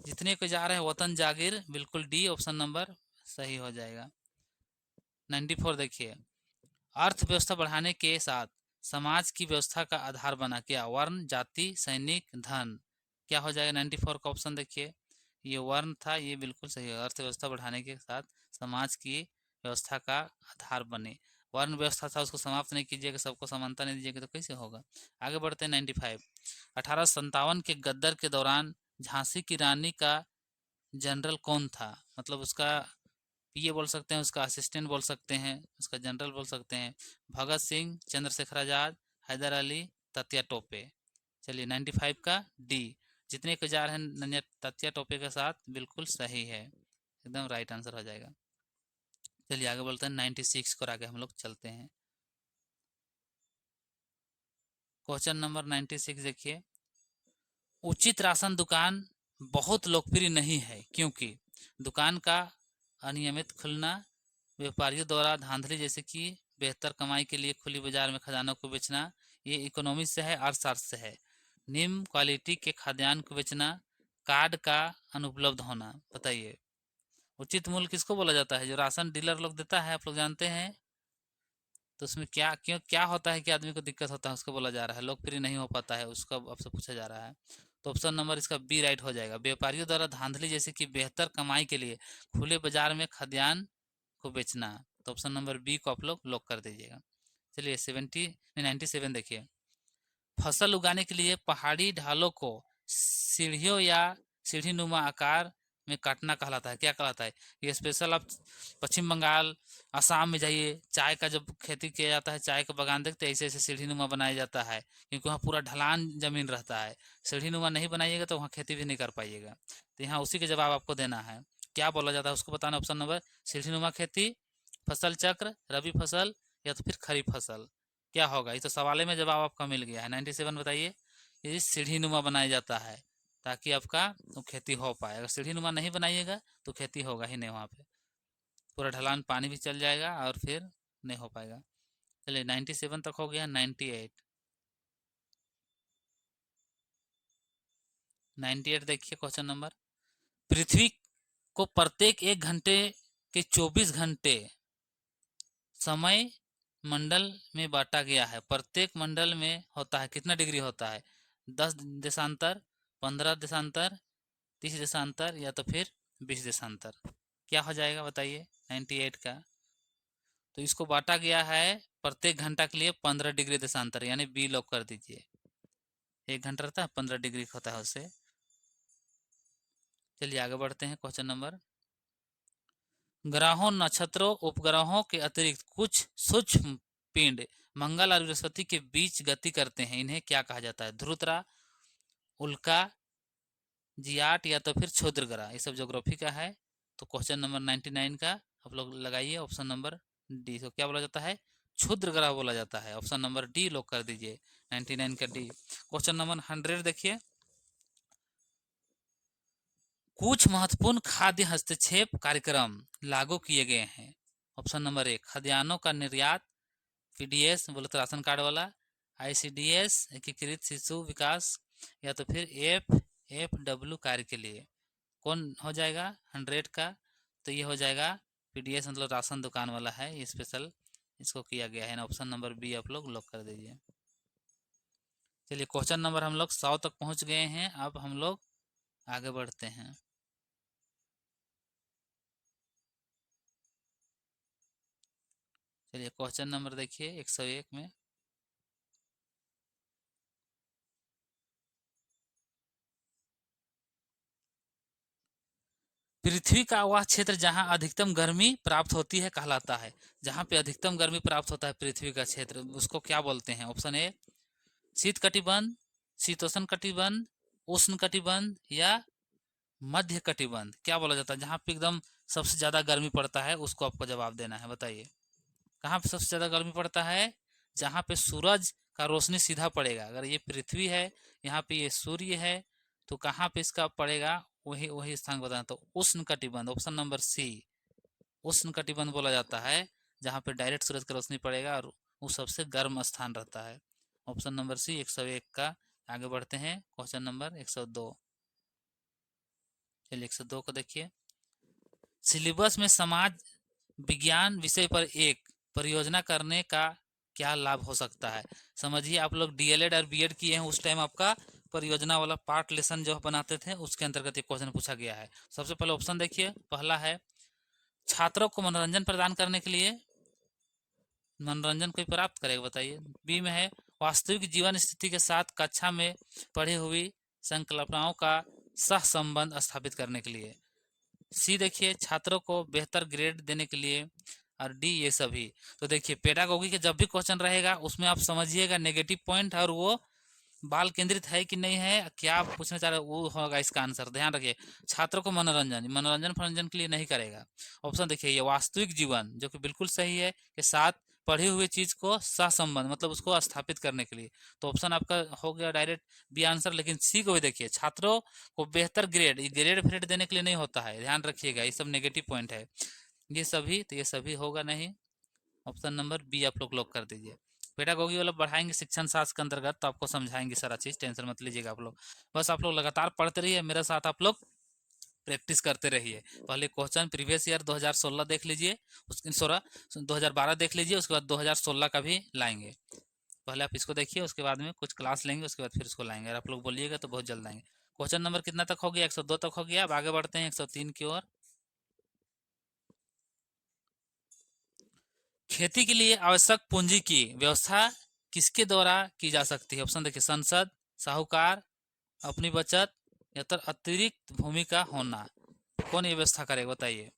जितने को जा रहे हैं वतन जागीर, बिल्कुल डी ऑप्शन नंबर सही हो जाएगा। 94 देखिए, अर्थव्यवस्था बढ़ाने के साथ समाज की व्यवस्था का आधार बना क्या? वर्ण, जाति, सैनिक, धन, क्या हो जाएगा? 94 का ऑप्शन देखिए, ये वर्ण था, ये बिल्कुल सही है। अर्थव्यवस्था बढ़ाने के साथ समाज की व्यवस्था का आधार बने, वर्ण व्यवस्था था उसको समाप्त नहीं कीजिएगा, सबको समानता नहीं दीजिएगा तो कैसे होगा? आगे बढ़ते हैं 95, 1857 के गद्दर के दौरान झांसी की रानी का जनरल कौन था? मतलब उसका पीए बोल सकते हैं, उसका असिस्टेंट बोल सकते हैं, उसका जनरल बोल सकते हैं। भगत सिंह, चंद्रशेखर आजाद, हैदर अली, तात्या टोपे। चलिए 95 का डी, जितने के जा रहे हैं तथ्य टोपे के साथ बिल्कुल सही है, एकदम राइट आंसर हो जाएगा। चलिए आगे बोलते हैं 96 को आगे हम लोग चलते हैं। क्वेश्चन नंबर 96 देखिए, उचित राशन दुकान बहुत लोकप्रिय नहीं है क्योंकि दुकान का अनियमित खुलना, व्यापारियों द्वारा धांधली जैसे कि बेहतर कमाई के लिए खुली बाजार में खजानों को बेचना, ये इकोनॉमी से है, अर्थशास्त्र से है। निम्न क्वालिटी के खाद्यान्न को बेचना, कार्ड का अनुपलब्ध होना। बताइए उचित मूल्य किसको बोला जाता है? जो राशन डीलर लोग देता है, आप लोग जानते हैं, तो उसमें क्या क्यों क्या होता है कि आदमी को दिक्कत होता है, उसको बोला जा रहा है। लोकप्रिय नहीं हो पाता है, उसका आपसे पूछा जा रहा है। तो ऑप्शन नंबर इसका बी राइट हो जाएगा। व्यापारियों द्वारा धांधली जैसे कि बेहतर कमाई के लिए खुले बाजार में खाद्यान्न को बेचना। तो ऑप्शन नंबर बी को आप लोग लॉक कर दीजिएगा। चलिए 97 देखिए, फसल उगाने के लिए पहाड़ी ढालों को सीढ़ियों या सीढ़ी नुमा आकार में काटना कहलाता है। क्या कहलाता है? ये स्पेशल आप पश्चिम बंगाल, असम में जाइए, चाय का जब खेती किया जाता है, चाय का बागान देखते हैं, ऐसे ऐसे सीढ़ी नुमा बनाया जाता है, क्योंकि वहाँ पूरा ढलान जमीन रहता है। सीढ़ी नुमा नहीं बनाइएगा तो वहाँ खेती भी नहीं कर पाइएगा। तो यहाँ उसी के जवाब आपको देना है। क्या बोला जाता है उसको बताना। ऑप्शन नंबर सीढ़ी नुमा खेती, फसल चक्र, रबी फसल या तो फिर खरीफ फसल। क्या होगा? ये तो सवाल में जवाब आपका मिल गया है। 97 बताइए। ये सीढ़ी नुमा बनाया जाता है ताकि आपका तो खेती हो पाए। अगर सीढ़ी नुमा नहीं बनाइएगा तो खेती होगा ही नहीं, वहाँ पे पूरा ढलान पानी भी चल जाएगा और फिर नहीं हो पाएगा। चलिए 97 तक हो गया। 98 देखिए क्वेश्चन नंबर, पृथ्वी को प्रत्येक 1 घंटे के 24 घंटे समय मंडल में बांटा गया है। प्रत्येक मंडल में होता है कितना डिग्री होता है? 10 देशांतर, 15 देशांतर, 30 देशांतर या तो फिर 20 देशांतर। क्या हो जाएगा बताइए 98 का? तो इसको बांटा गया है प्रत्येक घंटा के लिए 15 डिग्री देशांतर, यानी बी लॉक कर दीजिए। 1 घंटा रहता है, 15 डिग्री होता है उससे। चलिए आगे बढ़ते हैं। क्वेश्चन नंबर, ग्रहों, नक्षत्रों, उपग्रहों के अतिरिक्त कुछ सूक्ष्म पिंड मंगल और बृहस्पति के बीच गति करते हैं, इन्हें क्या कहा जाता है? ध्रुतरा, उल्का, जियाट या तो फिर क्षुद्र ग्रह। ये सब ज्योग्राफी का है। तो क्वेश्चन नंबर 99 का आप लोग लगाइए ऑप्शन नंबर डी। तो क्या बोला जाता है? क्षुद्र ग्रह बोला जाता है। ऑप्शन नंबर डी लॉक कर दीजिए, 99 का डी। क्वेश्चन नंबर 100 देखिए, कुछ महत्वपूर्ण खाद्य हस्तक्षेप कार्यक्रम लागू किए गए हैं। ऑप्शन नंबर 1 खाद्यान्नों का निर्यात, पीडीएस बोले तो राशन कार्ड वाला, आईसीडीएस एकीकृत शिशु विकास या तो फिर एफडब्ल्यू कार्य के लिए। कौन हो जाएगा 100 का? तो ये हो जाएगा पीडीएस, मतलब राशन दुकान वाला है, ये स्पेशल इसको किया गया है ना। ऑप्शन नंबर बी आप लोग लॉक कर दीजिए। चलिए क्वेश्चन नंबर हम लोग 100 तक पहुंच गए हैं। अब हम लोग आगे बढ़ते हैं। चलिए क्वेश्चन नंबर देखिए 101 में, पृथ्वी का वह क्षेत्र जहां अधिकतम गर्मी प्राप्त होती है कहलाता है। जहां पे अधिकतम गर्मी प्राप्त होता है पृथ्वी का क्षेत्र, उसको क्या बोलते हैं? ऑप्शन ए शीत कटिबंध, शीतोष्ण कटिबंध, उष्ण कटिबंध या मध्य कटिबंध। क्या बोला जाता है? जहाँ पे एकदम सबसे ज्यादा गर्मी पड़ता है उसको आपको जवाब देना है। बताइए कहाँ पे सबसे ज्यादा गर्मी पड़ता है? जहाँ पे सूरज का रोशनी सीधा पड़ेगा। अगर ये पृथ्वी है, यहाँ पे ये सूर्य है, तो कहाँ पे इसका पड़ेगा? वही वही स्थान बताना। तो उष्ण कटिबंध, ऑप्शन नंबर सी, उष्ण कटिबंध बोला जाता है, जहाँ पे डायरेक्ट सूरज की रोशनी पड़ेगा और वो सबसे गर्म स्थान रहता है। ऑप्शन नंबर सी 101 का। आगे बढ़ते हैं क्वेश्चन नंबर 102। चलिए 102 को देखिए, सिलेबस में समाज विज्ञान विषय पर एक परियोजना करने का क्या लाभ हो सकता है? समझिए आप लोग डीएलएड और बीएड किए हैं, उस टाइम आपका परियोजना वाला पार्ट लेसन जो बनाते थे उसके अंतर्गत एक क्वेश्चन पूछा गया है। सबसे पहले ऑप्शन देखिए, पहला है छात्रों को मनोरंजन प्रदान करने के लिए। मनोरंजन कोई प्राप्त करेगा बताइए। बी में है वास्तविक जीवन स्थिति के साथ कक्षा में पढ़ी हुई संकल्पनाओं का सह संबंध स्थापित करने के लिए। सी देखिए छात्रों को बेहतर ग्रेड देने के लिए। और डी ये सभी। तो देखिए पेडागोगी के जब भी क्वेश्चन रहेगा उसमें आप समझिएगा नेगेटिव पॉइंट और वो बाल केंद्रित है कि नहीं है, क्या आप पूछना चाह रहे हो, वो होगा इसका आंसर। ध्यान रखिए, छात्रों को मनोरंजन मनोरंजन मनोरंजन के लिए नहीं करेगा। ऑप्शन देखिए, ये वास्तविक जीवन, जो कि बिल्कुल सही है, के साथ पढ़ी हुई चीज को सहसंबंध, मतलब उसको स्थापित करने के लिए। तो ऑप्शन आपका हो गया डायरेक्ट बी आंसर। लेकिन सी को भी देखिए, छात्रों को बेहतर ग्रेड, ये ग्रेड फ्रेड देने के लिए नहीं होता है, ध्यान रखिएगा, ये सब नेगेटिव पॉइंट है। ये सभी, तो ये सभी होगा नहीं। ऑप्शन नंबर बी आप लोग लॉक कर दीजिए। पेडागोगी वाला पढ़ाएंगे शिक्षण शास्त्र के अंतर्गत, तो आपको समझाएंगे सारा चीज, टेंशन मत लीजिएगा आप लोग। बस आप लोग लगातार पढ़ते रहिए, मेरे साथ आप लोग प्रैक्टिस करते रहिए। पहले क्वेश्चन प्रीवियस ईयर 2016 देख लीजिए, उसके 2012 देख लीजिए, उसके बाद 2016 का भी लाएंगे। पहले आप इसको देखिए, उसके बाद में कुछ क्लास लेंगे, उसके बाद फिर इसको लाएंगे। अगर आप लोग बोलिएगा तो बहुत जल्द आएंगे। क्वेश्चन नंबर कितना तक हो गया? 102 तक हो गया। अब आगे बढ़ते हैं 103 की ओर। खेती के लिए आवश्यक पूंजी की व्यवस्था किसके द्वारा की जा सकती है? ऑप्शन देखिए, संसद, साहूकार, अपनी बचत, या तो अतिरिक्त भूमि का होना। कौन ये व्यवस्था करेगा बताइए?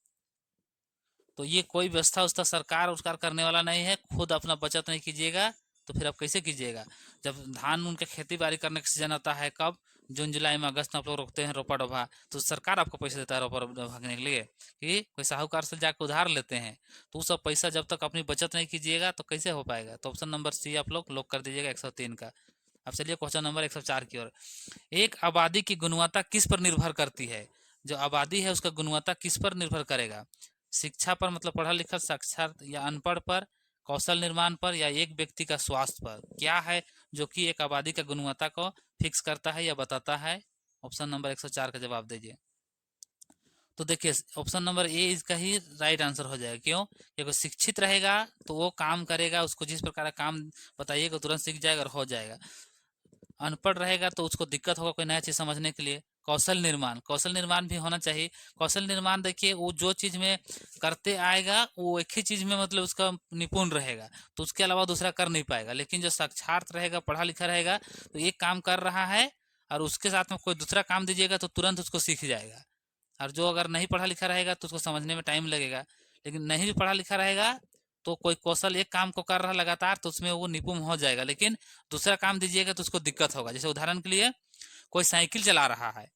तो ये कोई व्यवस्था उस सरकार उसकार करने वाला नहीं है। खुद अपना बचत नहीं कीजिएगा तो फिर आप कैसे कीजिएगा? जब धान उनके खेती बाड़ी करने का सीजन आता है, कब? जून जुलाई में, अगस्त में आप लोग रोकते हैं रोपा डोभा, तो सरकार आपको पैसे देता है रोपा भागने के लिए, कि कोई साहूकार से जाकर उधार लेते हैं। तो वो सब पैसा जब तक अपनी बचत नहीं कीजिएगा तो कैसे हो पाएगा? तो ऑप्शन नंबर सी आप लोग लॉक कर दीजिएगा 103 का। अब चलिए क्वेश्चन नंबर 104 की ओर। एक आबादी की गुणवत्ता किस पर निर्भर करती है? जो आबादी है उसका गुणवत्ता किस पर निर्भर करेगा? शिक्षा पर, मतलब पढ़ा लिखा साक्षर या अनपढ़ पर, कौशल निर्माण पर, या एक व्यक्ति का स्वास्थ्य पर? क्या है जो कि एक आबादी का गुणवत्ता को फिक्स करता है या बताता है? ऑप्शन नंबर 104 का जवाब दीजिए। तो देखिए, ऑप्शन नंबर ए इसका ही राइट आंसर हो जाएगा। क्यों? क्योंकि शिक्षित रहेगा तो वो काम करेगा, उसको जिस प्रकार का काम बताइएगा तुरंत सीख जाएगा और हो जाएगा। अनपढ़ रहेगा तो उसको दिक्कत होगा कोई नया चीज समझने के लिए। कौशल निर्माण, कौशल निर्माण भी होना चाहिए। कौशल निर्माण देखिए, वो जो चीज में करते आएगा वो एक ही चीज में, मतलब उसका निपुण रहेगा, तो उसके अलावा दूसरा कर नहीं पाएगा। लेकिन जो साक्षात रहेगा, पढ़ा लिखा रहेगा, तो एक काम कर रहा है और उसके साथ में कोई दूसरा काम दीजिएगा तो तुरंत उसको सीख जाएगा। और जो अगर नहीं पढ़ा लिखा रहेगा तो उसको समझने में टाइम लगेगा। लेकिन नहीं भी पढ़ा लिखा रहेगा तो कोई कौशल एक काम को कर रहा लगातार तो उसमें वो निपुण हो जाएगा। लेकिन दूसरा काम दीजिएगा तो उसको दिक्कत होगा। जैसे उदाहरण के लिए, कोई साइकिल चला रहा है,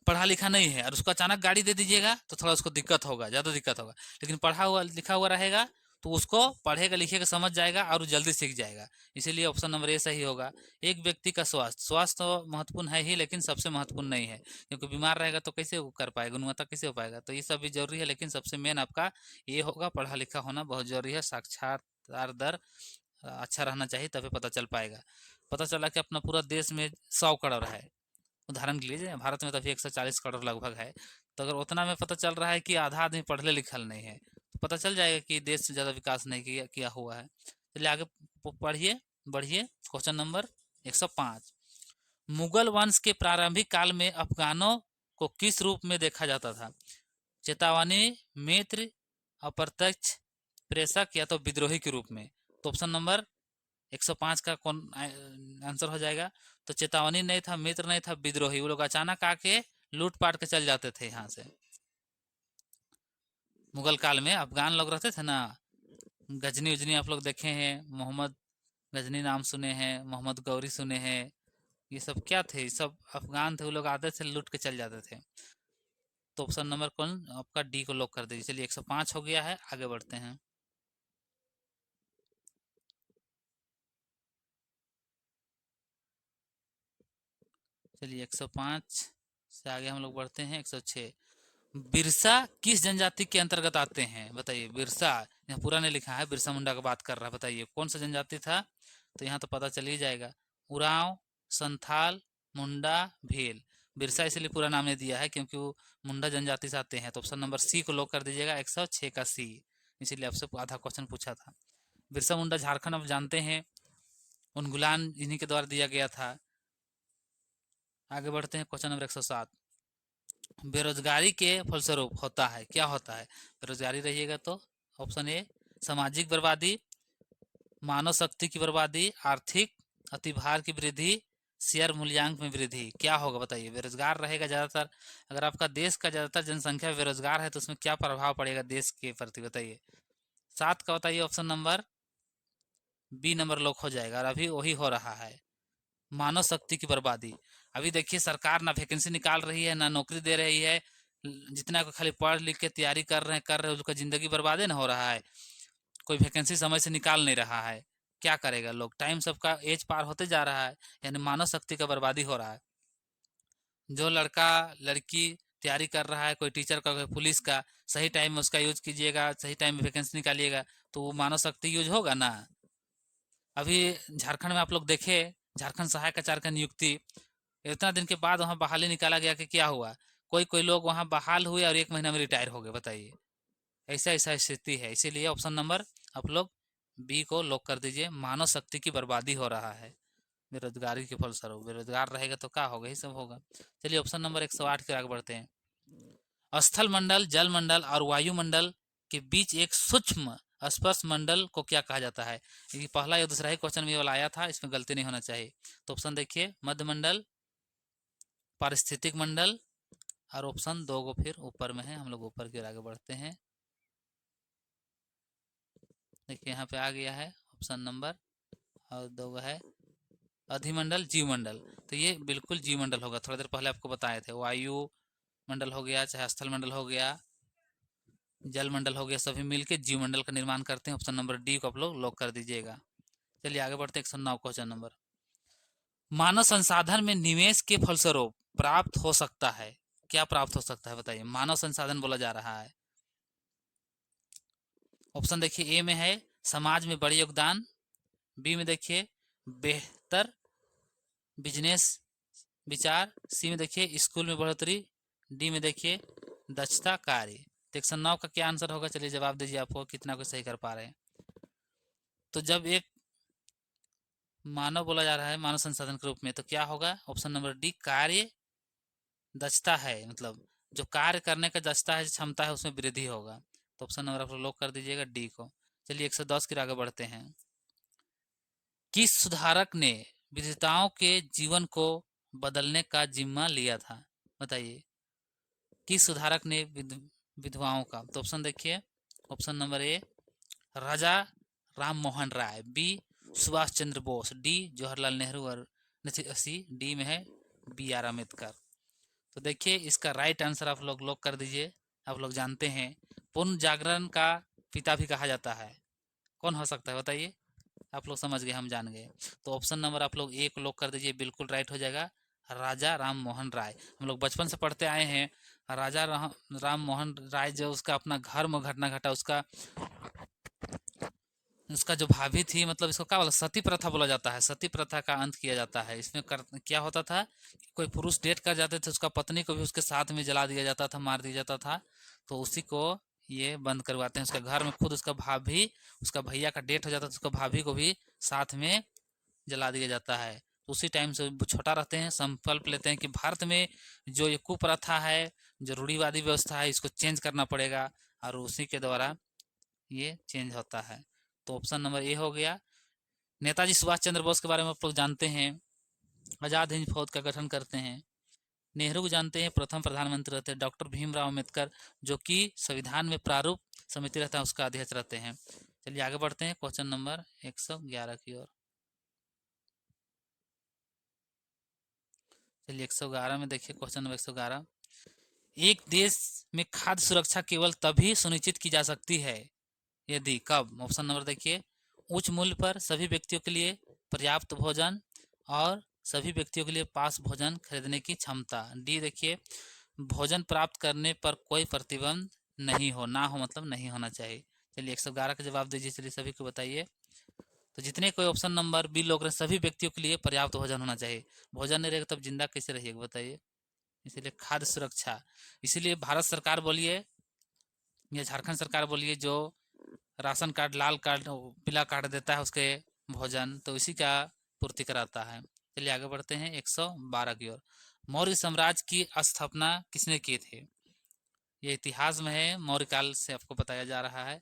पढ़ा लिखा नहीं है, और उसको अचानक गाड़ी दे दीजिएगा तो थोड़ा उसको दिक्कत होगा, ज़्यादा दिक्कत होगा। लेकिन पढ़ा हुआ लिखा हुआ रहेगा तो उसको पढ़ेगा लिखेगा समझ जाएगा और जल्दी सीख जाएगा। इसीलिए ऑप्शन नंबर ए सही होगा। एक व्यक्ति का स्वास्थ्य, स्वास्थ्य तो महत्वपूर्ण है ही, लेकिन सबसे महत्वपूर्ण नहीं है, क्योंकि बीमार रहेगा तो कैसे वो कर पाएगा, गुणवत्ता कैसे हो पाएगा? तो ये सब भी जरूरी है, लेकिन सबसे मेन आपका ये होगा, पढ़ा लिखा होना बहुत जरूरी है। साक्षरता दर अच्छा रहना चाहिए, तभी पता चल पाएगा। पता चला कि अपना पूरा देश में 100 करोड़ है, उदाहरण के लिए भारत में तो अभी 140 करोड़ लगभग है। तो अगर उतना में पता चल रहा है कि आधा आदमी पढ़ले लिखल नहीं है, तो पता चल जाएगा कि देश से ज़्यादा विकास नहीं किया हुआ है। चलिए आगे पढ़िए, बढ़िए। Question number 105। मुगल वंश के प्रारंभिक काल में अफगानों को किस रूप में देखा जाता था? चेतावनी, मित्र, अप्रत्यक्ष, प्रेषक, या तो विद्रोही के रूप में? तो ऑप्शन नंबर 105 का कौन आंसर हो जाएगा? तो चेतावनी नहीं था, मित्र नहीं था, विद्रोही। वो लोग अचानक आके लूट पाट के चल जाते थे यहाँ से। मुगल काल में अफगान लोग रहते थे ना, गजनी उजनी आप लोग देखे हैं, मोहम्मद गजनी नाम सुने हैं, मोहम्मद गौरी सुने हैं, ये सब क्या थे? ये सब अफगान थे, वो लोग आते थे लूट के चल जाते थे। तो ऑप्शन नंबर कौन आपका? डी को लॉक कर दीजिए। चलिए 105 हो गया है, आगे बढ़ते हैं। चलिए 105 से आगे हम लोग बढ़ते हैं 106। बिरसा किस जनजाति के अंतर्गत आते हैं? बताइए। बिरसा यहाँ पूरा नहीं लिखा है, बिरसा मुंडा का बात कर रहा है, बताइए कौन सा जनजाति था? तो यहाँ तो पता चल ही जाएगा। उरांव, संथाल, मुंडा, भील। बिरसा इसलिए पूरा नाम नहीं दिया है क्योंकि वो मुंडा जनजाति से आते हैं। तो ऑप्शन नंबर सी को लॉक कर दीजिएगा, 106 का सी। इसीलिए आपसे आधा क्वेश्चन पूछा था। बिरसा मुंडा झारखंड आप जानते हैं, उनगुलान इन्हीं के द्वारा दिया गया था। आगे बढ़ते हैं क्वेश्चन नंबर 107। बेरोजगारी के फलस्वरूप होता है, क्या होता है? बेरोजगारी रहिएगा तो ऑप्शन ए सामाजिक बर्बादी, मानव शक्ति की बर्बादी, आर्थिक अतिभार की वृद्धि, शेयर मूल्यांक में वृद्धि। क्या होगा बताइए? बेरोजगार रहेगा ज्यादातर, अगर आपका देश का ज्यादातर जनसंख्या बेरोजगार है तो उसमें क्या प्रभाव पड़ेगा देश के प्रति? बताइए। 7 का बताइए। Option number B number lock हो जाएगा, और अभी वही हो रहा है। मानव शक्ति की बर्बादी। अभी देखिए सरकार ना वैकेंसी निकाल रही है, ना नौकरी दे रही है, जितना को खाली पढ़ लिख के तैयारी कर रहे उसका जिंदगी बर्बाद ना हो रहा है। कोई वैकेंसी समय से निकाल नहीं रहा है, क्या करेगा लोग, टाइम सबका एज पार होते जा रहा है, यानी मानव शक्ति का बर्बादी हो रहा है। जो लड़का लड़की तैयारी कर रहा है, कोई टीचर का, कोई पुलिस का, सही टाइम में उसका यूज कीजिएगा, सही टाइम में वैकेंसी निकालिएगा, तो वो मानव शक्ति यूज होगा ना। अभी झारखंड में आप लोग देखे, झारखंड सहायक आचार्य का नियुक्ति इतना दिन के बाद वहाँ बहाली निकाला गया कि क्या हुआ, कोई कोई लोग वहाँ बहाल हुए और 1 महीना में रिटायर हो गए, बताइए। ऐसा ऐसा स्थिति है। इसीलिए ऑप्शन नंबर आप लोग बी को लॉक कर दीजिए। मानव शक्ति की बर्बादी हो रहा है बेरोजगारी के फलस्वरूप। बेरोजगार रहेगा तो क्या होगा, यही सब होगा। चलिए ऑप्शन नंबर 108 के आगे बढ़ते हैं। स्थल मंडल, जल मंडल और वायुमंडल के बीच एक सूक्ष्म स्पर्श मंडल को क्या कहा जाता है। ये पहला या दूसरा ही क्वेश्चन में वाला आया था, इसमें गलती नहीं होना चाहिए। तो ऑप्शन देखिए, मध्य मंडल, पारिस्थितिक मंडल, और ऑप्शन 2 को फिर ऊपर में है। हम लोग ऊपर की ओर आगे बढ़ते हैं। देखिए यहाँ पे आ गया है ऑप्शन नंबर, और 2 है अधिमंडल, जीवमंडल। तो ये बिल्कुल जीवमंडल होगा, थोड़ा देर पहले आपको बताए थे। वायु मंडल हो गया, चाहे स्थल मंडल हो गया, जल मंडल हो गया, सभी मिलकर जीवमंडल का निर्माण करते हैं। ऑप्शन नंबर डी को आप लोग लॉक कर दीजिएगा। चलिए आगे बढ़ते हैं 109 क्वेश्चन नंबर। मानव संसाधन में निवेश के फलस्वरूप प्राप्त हो सकता है, क्या प्राप्त हो सकता है बताइए। मानव संसाधन बोला जा रहा है। ऑप्शन देखिए, ए में है समाज में बड़े योगदान, बी में देखिए बेहतर बिजनेस विचार, सी में देखिए स्कूल में बढ़ोतरी, डी में देखिए दक्षता कार्य। तो 109 का क्या आंसर होगा, चलिए जवाब दीजिए, आपको कितना को सही कर पा रहे हैं। तो जब एक मानव बोला जा रहा है मानव संसाधन के रूप में, तो क्या होगा, ऑप्शन नंबर डी कार्य दक्षता है, मतलब जो कार्य करने का दक्षता है, क्षमता है, उसमें वृद्धि होगा। तो ऑप्शन नंबर आप लॉक कर दीजिएगा डी को। चलिए 110 के आगे बढ़ते हैं। किस सुधारक ने विधवाओं के जीवन को बदलने का जिम्मा लिया था, बताइए। किस सुधारक ने विधवाओं का, तो ऑप्शन देखिए, option number A Raja Ram Mohan Roy, B Subhash Chandra Bose, D Jawaharlal Nehru, और सी डी में है बी आर अम्बेडकर। तो देखिए इसका राइट आंसर आप लोग लॉक कर दीजिए। आप लोग जानते हैं पूर्ण जागरण का पिता भी कहा जाता है, कौन हो सकता है बताइए। आप लोग समझ गए, हम जान गए। तो ऑप्शन नंबर आप लोग एक लॉक कर दीजिए, बिल्कुल राइट हो जाएगा, राजा राम मोहन राय। हम लोग बचपन से पढ़ते आए हैं, राजा राम मोहन राय जो उसका अपना घर में घटना घटा, उसका उसका जो भाभी थी, मतलब इसको क्या बोला, सती प्रथा बोला जाता है। सती प्रथा का अंत किया जाता है। इसमें क्या होता था, कोई पुरुष डेट कर जाते थे, उसका पत्नी को भी उसके साथ में जला दिया जाता था, मार दिया जाता था। तो उसी को ये बंद करवाते हैं। उसका घर में खुद उसका भाभी, उसका भैया का डेट हो जाता था, उसका भाभी को भी साथ में जला दिया जाता है। तो उसी टाइम से छोटा रहते हैं, संकल्प लेते हैं कि भारत में जो ये कुप्रथा है, जो रूढ़िवादी व्यवस्था है, इसको चेंज करना पड़ेगा, और उसी के द्वारा ये चेंज होता है। तो ऑप्शन नंबर ए हो गया। नेताजी सुभाष चंद्र बोस के बारे में आप लोग जानते हैं, आजाद हिंद फौज का गठन करते हैं। नेहरू को जानते हैं, प्रथम प्रधानमंत्री रहते हैं। डॉक्टर भीमराव अम्बेडकर जो कि संविधान में प्रारूप समिति रहता है, उसका अध्यक्ष रहते हैं। चलिए आगे बढ़ते हैं क्वेश्चन नंबर 111 की ओर। चलिए 111 में देखिए, क्वेश्चन नंबर 111। एक देश में खाद्य सुरक्षा केवल तभी सुनिश्चित की जा सकती है यदि, कब। ऑप्शन नंबर देखिए, उच्च मूल्य पर सभी व्यक्तियों के लिए पर्याप्त भोजन, और सभी व्यक्तियों के लिए पास भोजन खरीदने की क्षमता, डी देखिए भोजन प्राप्त करने पर कोई प्रतिबंध नहीं हो, ना हो मतलब नहीं होना चाहिए। चलिए 111 का जवाब दीजिए, चलिए सभी को बताइए। तो जितने कोई ऑप्शन नंबर बी लोग रहे, सभी व्यक्तियों के लिए पर्याप्त भोजन होना चाहिए। भोजन नहीं रहेगा तब जिंदा कैसे रहिएगा बताइए। इसीलिए खाद्य सुरक्षा, इसीलिए भारत सरकार बोलिए या झारखंड सरकार बोलिए, जो राशन कार्ड, लाल कार्ड, पीला कार्ड देता है उसके भोजन, तो इसी का पूर्ति कराता है। चलिए आगे बढ़ते हैं 112 की ओर। मौर्य साम्राज्य की स्थापना किसने की थी, ये इतिहास में है, मौर्य काल से आपको बताया जा रहा है।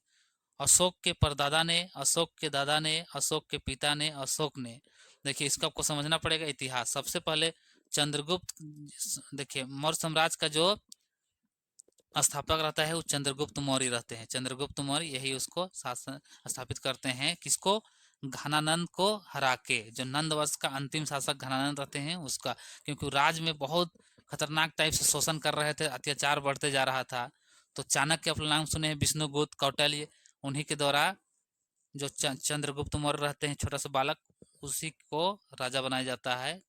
अशोक के परदादा ने, अशोक के दादा ने, अशोक के पिता ने, अशोक ने। देखिए इसको आपको समझना पड़ेगा इतिहास। सबसे पहले चंद्रगुप्त, देखिए मौर्य साम्राज्य का जो स्थापक रहता है वो चंद्रगुप्त मौर्य रहते हैं। चंद्रगुप्त मौर्य यही उसको शासन स्थापित करते हैं, किसको, घनानंद को हरा के, जो नंद वंश का अंतिम शासक घनानंद रहते हैं उसका, क्योंकि राज्य में बहुत खतरनाक टाइप से शोषण कर रहे थे, अत्याचार बढ़ते जा रहा था। तो चाणक्य अपना नाम सुने हैं, विष्णुगुप्त, कौटिल्य, उन्हीं के द्वारा जो चंद्रगुप्त मौर्य रहते हैं छोटा सा बालक, उसी को राजा बनाया जाता है।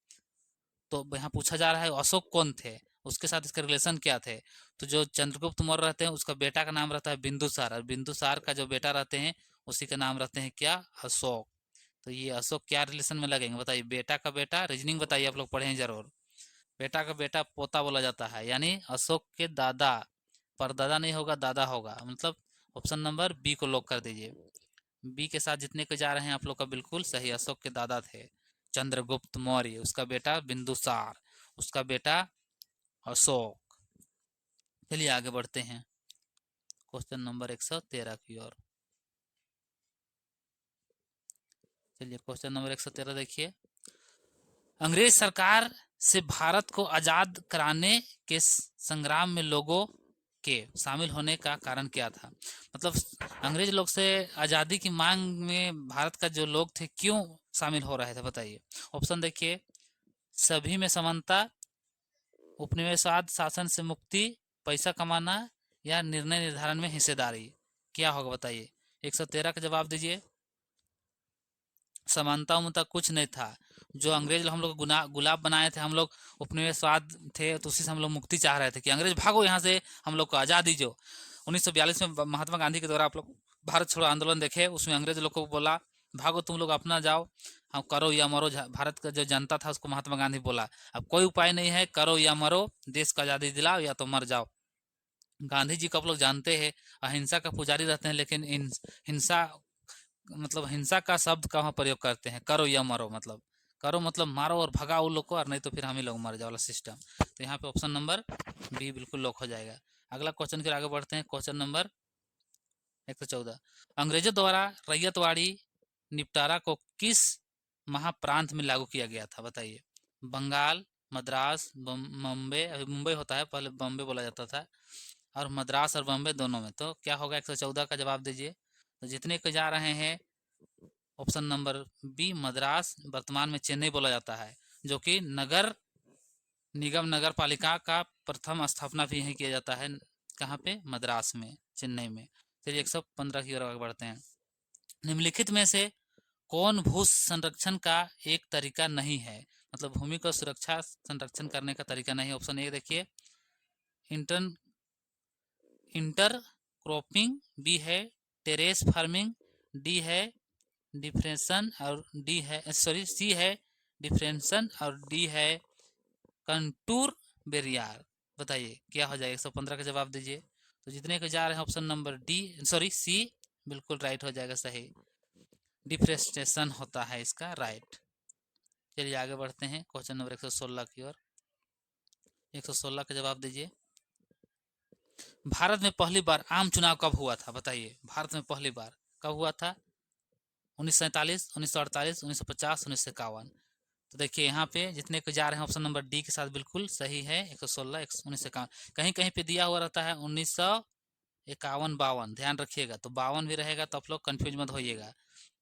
तो यहाँ पूछा जा रहा है अशोक कौन थे, उसके साथ इसके रिलेशन क्या थे। तो जो चंद्रगुप्त मौर्य रहते हैं उसका बेटा का नाम रहता है बिंदुसार, और बिंदुसार का जो बेटा रहते हैं उसी का नाम रहते हैं क्या, अशोक। तो ये अशोक क्या रिलेशन में लगेंगे बताइए, बेटा का बेटा, रीजनिंग बताइए, आप लोग पढ़े हैं जरूर। बेटा का बेटा पोता बोला जाता है, यानी अशोक के दादा, परदादा नहीं होगा, दादा होगा, मतलब ऑप्शन नंबर बी को लॉक कर दीजिए। बी के साथ जितने के जा रहे हैं आप लोग का बिल्कुल सही, अशोक के दादा थे चंद्रगुप्त मौर्य, उसका बेटा बिंदुसार, उसका बेटा अशोक। चलिए आगे बढ़ते हैं क्वेश्चन नंबर 113 की ओर। चलिए क्वेश्चन नंबर 113 देखिए, अंग्रेज सरकार से भारत को आजाद कराने के संग्राम में लोगों के शामिल होने का कारण क्या था। मतलब अंग्रेज लोग से आजादी की मांग में भारत का जो लोग थे क्यों शामिल हो रहे थे बताइए। ऑप्शन देखिए, सभी में समानता, उपनिवेशवाद शासन से मुक्ति, पैसा कमाना, या निर्णय निर्धारण में हिस्सेदारी। क्या होगा बताइए, 113 का जवाब दीजिए। समानता उमता कुछ नहीं था, जो अंग्रेज लोग हम लोग गुलाब बनाए थे, हम लोग उपनिवेशवाद थे, तो उसी से हम लोग मुक्ति चाह रहे थे कि अंग्रेज भागो यहाँ से, हम लोग को आज़ादी जो 1942 में महात्मा गांधी के द्वारा आप लोग भारत छोड़ो आंदोलन देखे, उसमें अंग्रेज लोग को बोला भागो तुम लोग अपना जाओ, हम करो या मरो, भारत का जो जनता था उसको महात्मा गांधी बोला अब कोई उपाय नहीं है, करो या मरो, देश का आज़ादी दिलाओ या तो मर जाओ। गांधी जी को आप लोग जानते हैं अहिंसा का पुजारी रहते हैं, लेकिन हिंसा मतलब हिंसा का शब्द का वहाँ प्रयोग करते हैं, करो या मरो, मतलब करो मतलब मारो और भगाओ उन लोग को, और नहीं तो फिर हम ही लोग मर जाओ वाला सिस्टम। तो यहाँ पे ऑप्शन नंबर बी बिल्कुल लॉक हो जाएगा। अगला क्वेश्चन के आगे बढ़ते हैं, क्वेश्चन नंबर 114, अंग्रेजों द्वारा रैयतवाड़ी निपटारा को किस महाप्रांत में लागू किया गया था बताइए। बंगाल, मद्रास, मुंबई, अभी मुंबई होता है, पहले बॉम्बे बोला जाता था, और मद्रास और बॉम्बे दोनों में। तो क्या होगा 114 का जवाब दीजिए। तो जितने के जा रहे हैं ऑप्शन नंबर बी मद्रास, वर्तमान में चेन्नई बोला जाता है, जो कि नगर निगम नगर पालिका का प्रथम स्थापना भी यहीं किया जाता है, कहाँ पे, मद्रास में, चेन्नई में। चलिए 115 की ओर आगे बढ़ते हैं, निम्नलिखित में से कौन भू संरक्षण का एक तरीका नहीं है, मतलब भूमि को सुरक्षा संरक्षण करने का तरीका नहीं है। ऑप्शन ए देखिए, इंटर इंटर क्रॉपिंग, बी है टेरेस फार्मिंग, डी है डिफ्रेंशन, और डी है सॉरी सी है डिफ्रेंशन, और डी है कंटूर बेरियार। बताइए क्या हो जाएगा, 115 का जवाब दीजिए। तो जितने के जा रहे हैं option number D sorry C बिल्कुल राइट हो जाएगा सही, डिफ्रेस्टेशन होता है इसका राइट। चलिए आगे बढ़ते हैं क्वेश्चन नंबर 116 की ओर। 116 का जवाब दीजिए, भारत में पहली बार आम चुनाव कब हुआ था बताइए। भारत में पहली बार कब हुआ था, 1947, 1948, 1950, 1951। तो देखिए यहाँ पे जितने को जा रहे हैं ऑप्शन नंबर डी के साथ बिल्कुल सही है, 116, 1951। कहीं कहीं पे दिया हुआ रहता है 1951, 52, ध्यान रखिएगा, तो 52 भी रहेगा, तो आप लोग कन्फ्यूज मत होइएगा,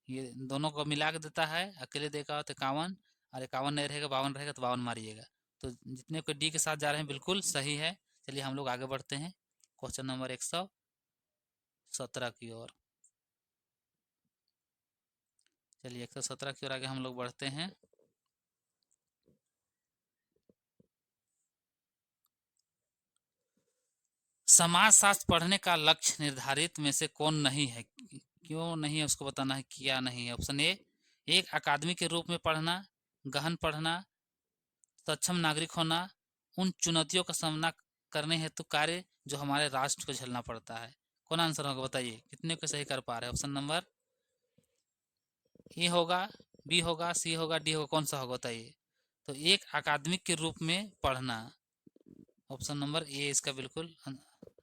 ये दोनों को मिला के देता है, अकेले देखा हो तो 51, और 51 नहीं रहेगा, 52 रहेगा तो 52 मारिएगा। तो जितने को डी के साथ जा रहे हैं बिल्कुल सही है। चलिए हम लोग आगे बढ़ते हैं क्वेश्चन नंबर 117 की ओर। चलिए 117 की ओर आगे हम लोग बढ़ते हैं। समाजशास्त्र पढ़ने का लक्ष्य निर्धारित में से कौन नहीं है, क्यों नहीं है उसको बताना है, क्या नहीं है। ऑप्शन ए, एक अकादमी के रूप में पढ़ना, गहन पढ़ना, सक्षम नागरिक होना, उन चुनौतियों का सामना करने हेतु कार्य जो हमारे राष्ट्र को झेलना पड़ता है। कौन आंसर होगा बताइए, कितने को सही कर पा रहे हैं। ऑप्शन नंबर ए होगा, बी होगा, सी होगा, डी होगा, कौन सा होगा बताइए। तो एक अकादमिक के रूप में पढ़ना, ऑप्शन नंबर ए इसका बिल्कुल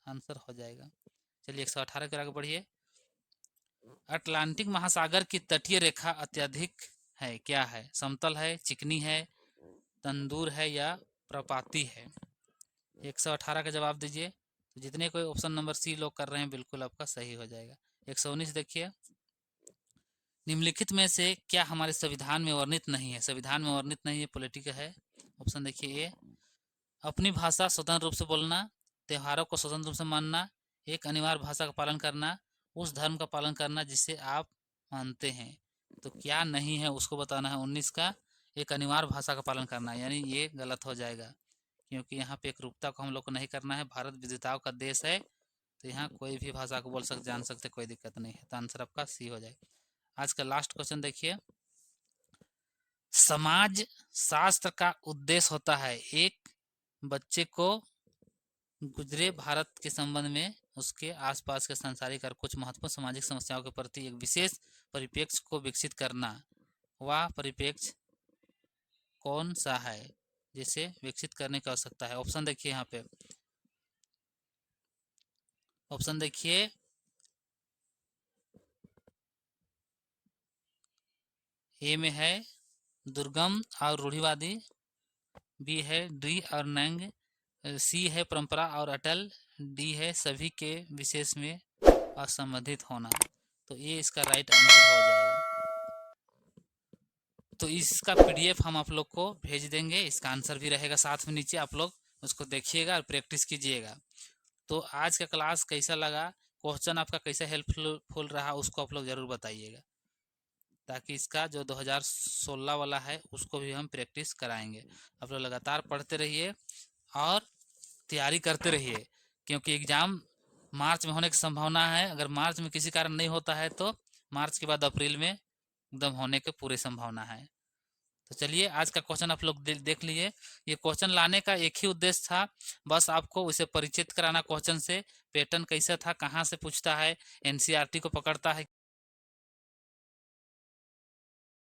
आंसर हो जाएगा। चलिए 118 के आगे बढ़िए, अटलांटिक महासागर की तटीय रेखा अत्यधिक है, क्या है, समतल है, चिकनी है, तंदूर है, या प्रपाती है। 118 का जवाब दीजिए। तो जितने कोई ऑप्शन नंबर सी लोग कर रहे हैं बिल्कुल आपका सही हो जाएगा। 119 देखिए, निम्नलिखित में से क्या हमारे संविधान में वर्णित नहीं है? संविधान में वर्णित नहीं है, पॉलिटिकल है। ऑप्शन देखिए, ए अपनी भाषा स्वतंत्र रूप से बोलना, त्योहारों को स्वतंत्र रूप से मानना, एक अनिवार्य भाषा का पालन करना, उस धर्म का पालन करना जिसे आप मानते हैं। तो क्या नहीं है उसको बताना है। 19 का एक अनिवार्य भाषा का पालन करना, यानी ये गलत हो जाएगा, क्योंकि यहाँ पे एकरूपता को हम लोग को नहीं करना है। भारत विविधताओं का देश है, तो यहाँ कोई भी भाषा को बोल सकते, जान सकते, कोई दिक्कत नहीं है। तो आंसर आपका सी हो जाएगा। आज का लास्ट क्वेश्चन देखिए, समाज शास्त्र का उद्देश्य होता है एक बच्चे को गुजरे भारत के संबंध में उसके आसपास के सांसारिक और कुछ महत्वपूर्ण सामाजिक समस्याओं के प्रति एक विशेष परिप्रेक्ष्य को विकसित करना। वह परिप्रेक्ष्य कौन सा है जिसे विकसित करने की आवश्यकता है? ऑप्शन देखिए, यहाँ पे ऑप्शन देखिए, ए में है दुर्गम और रूढ़िवादी, बी है डी और नैंग, सी है परंपरा और अटल, डी है सभी के विशेष में असंबंधित होना। तो ये इसका राइट आंसर हो जाएगा। तो इसका पीडीएफ हम आप लोग को भेज देंगे, इसका आंसर भी रहेगा साथ में नीचे, आप लोग उसको देखिएगा और प्रैक्टिस कीजिएगा। तो आज का क्लास कैसा लगा, क्वेश्चन आपका कैसा हेल्पफुल रहा, उसको आप लोग जरूर बताइएगा, ताकि इसका जो 2016 वाला है उसको भी हम प्रैक्टिस कराएंगे। आप लोग लगातार पढ़ते रहिए और तैयारी करते रहिए, क्योंकि एग्ज़ाम मार्च में होने की संभावना है। अगर मार्च में किसी कारण नहीं होता है तो मार्च के बाद अप्रैल में एकदम होने के पूरी संभावना है। तो चलिए, आज का क्वेश्चन आप लोग देख लिए। ये क्वेश्चन लाने का एक ही उद्देश्य था, बस आपको उसे परिचित कराना क्वेश्चन से, पैटर्न कैसा था, कहाँ से पूछता है, एनसीईआरटी को पकड़ता है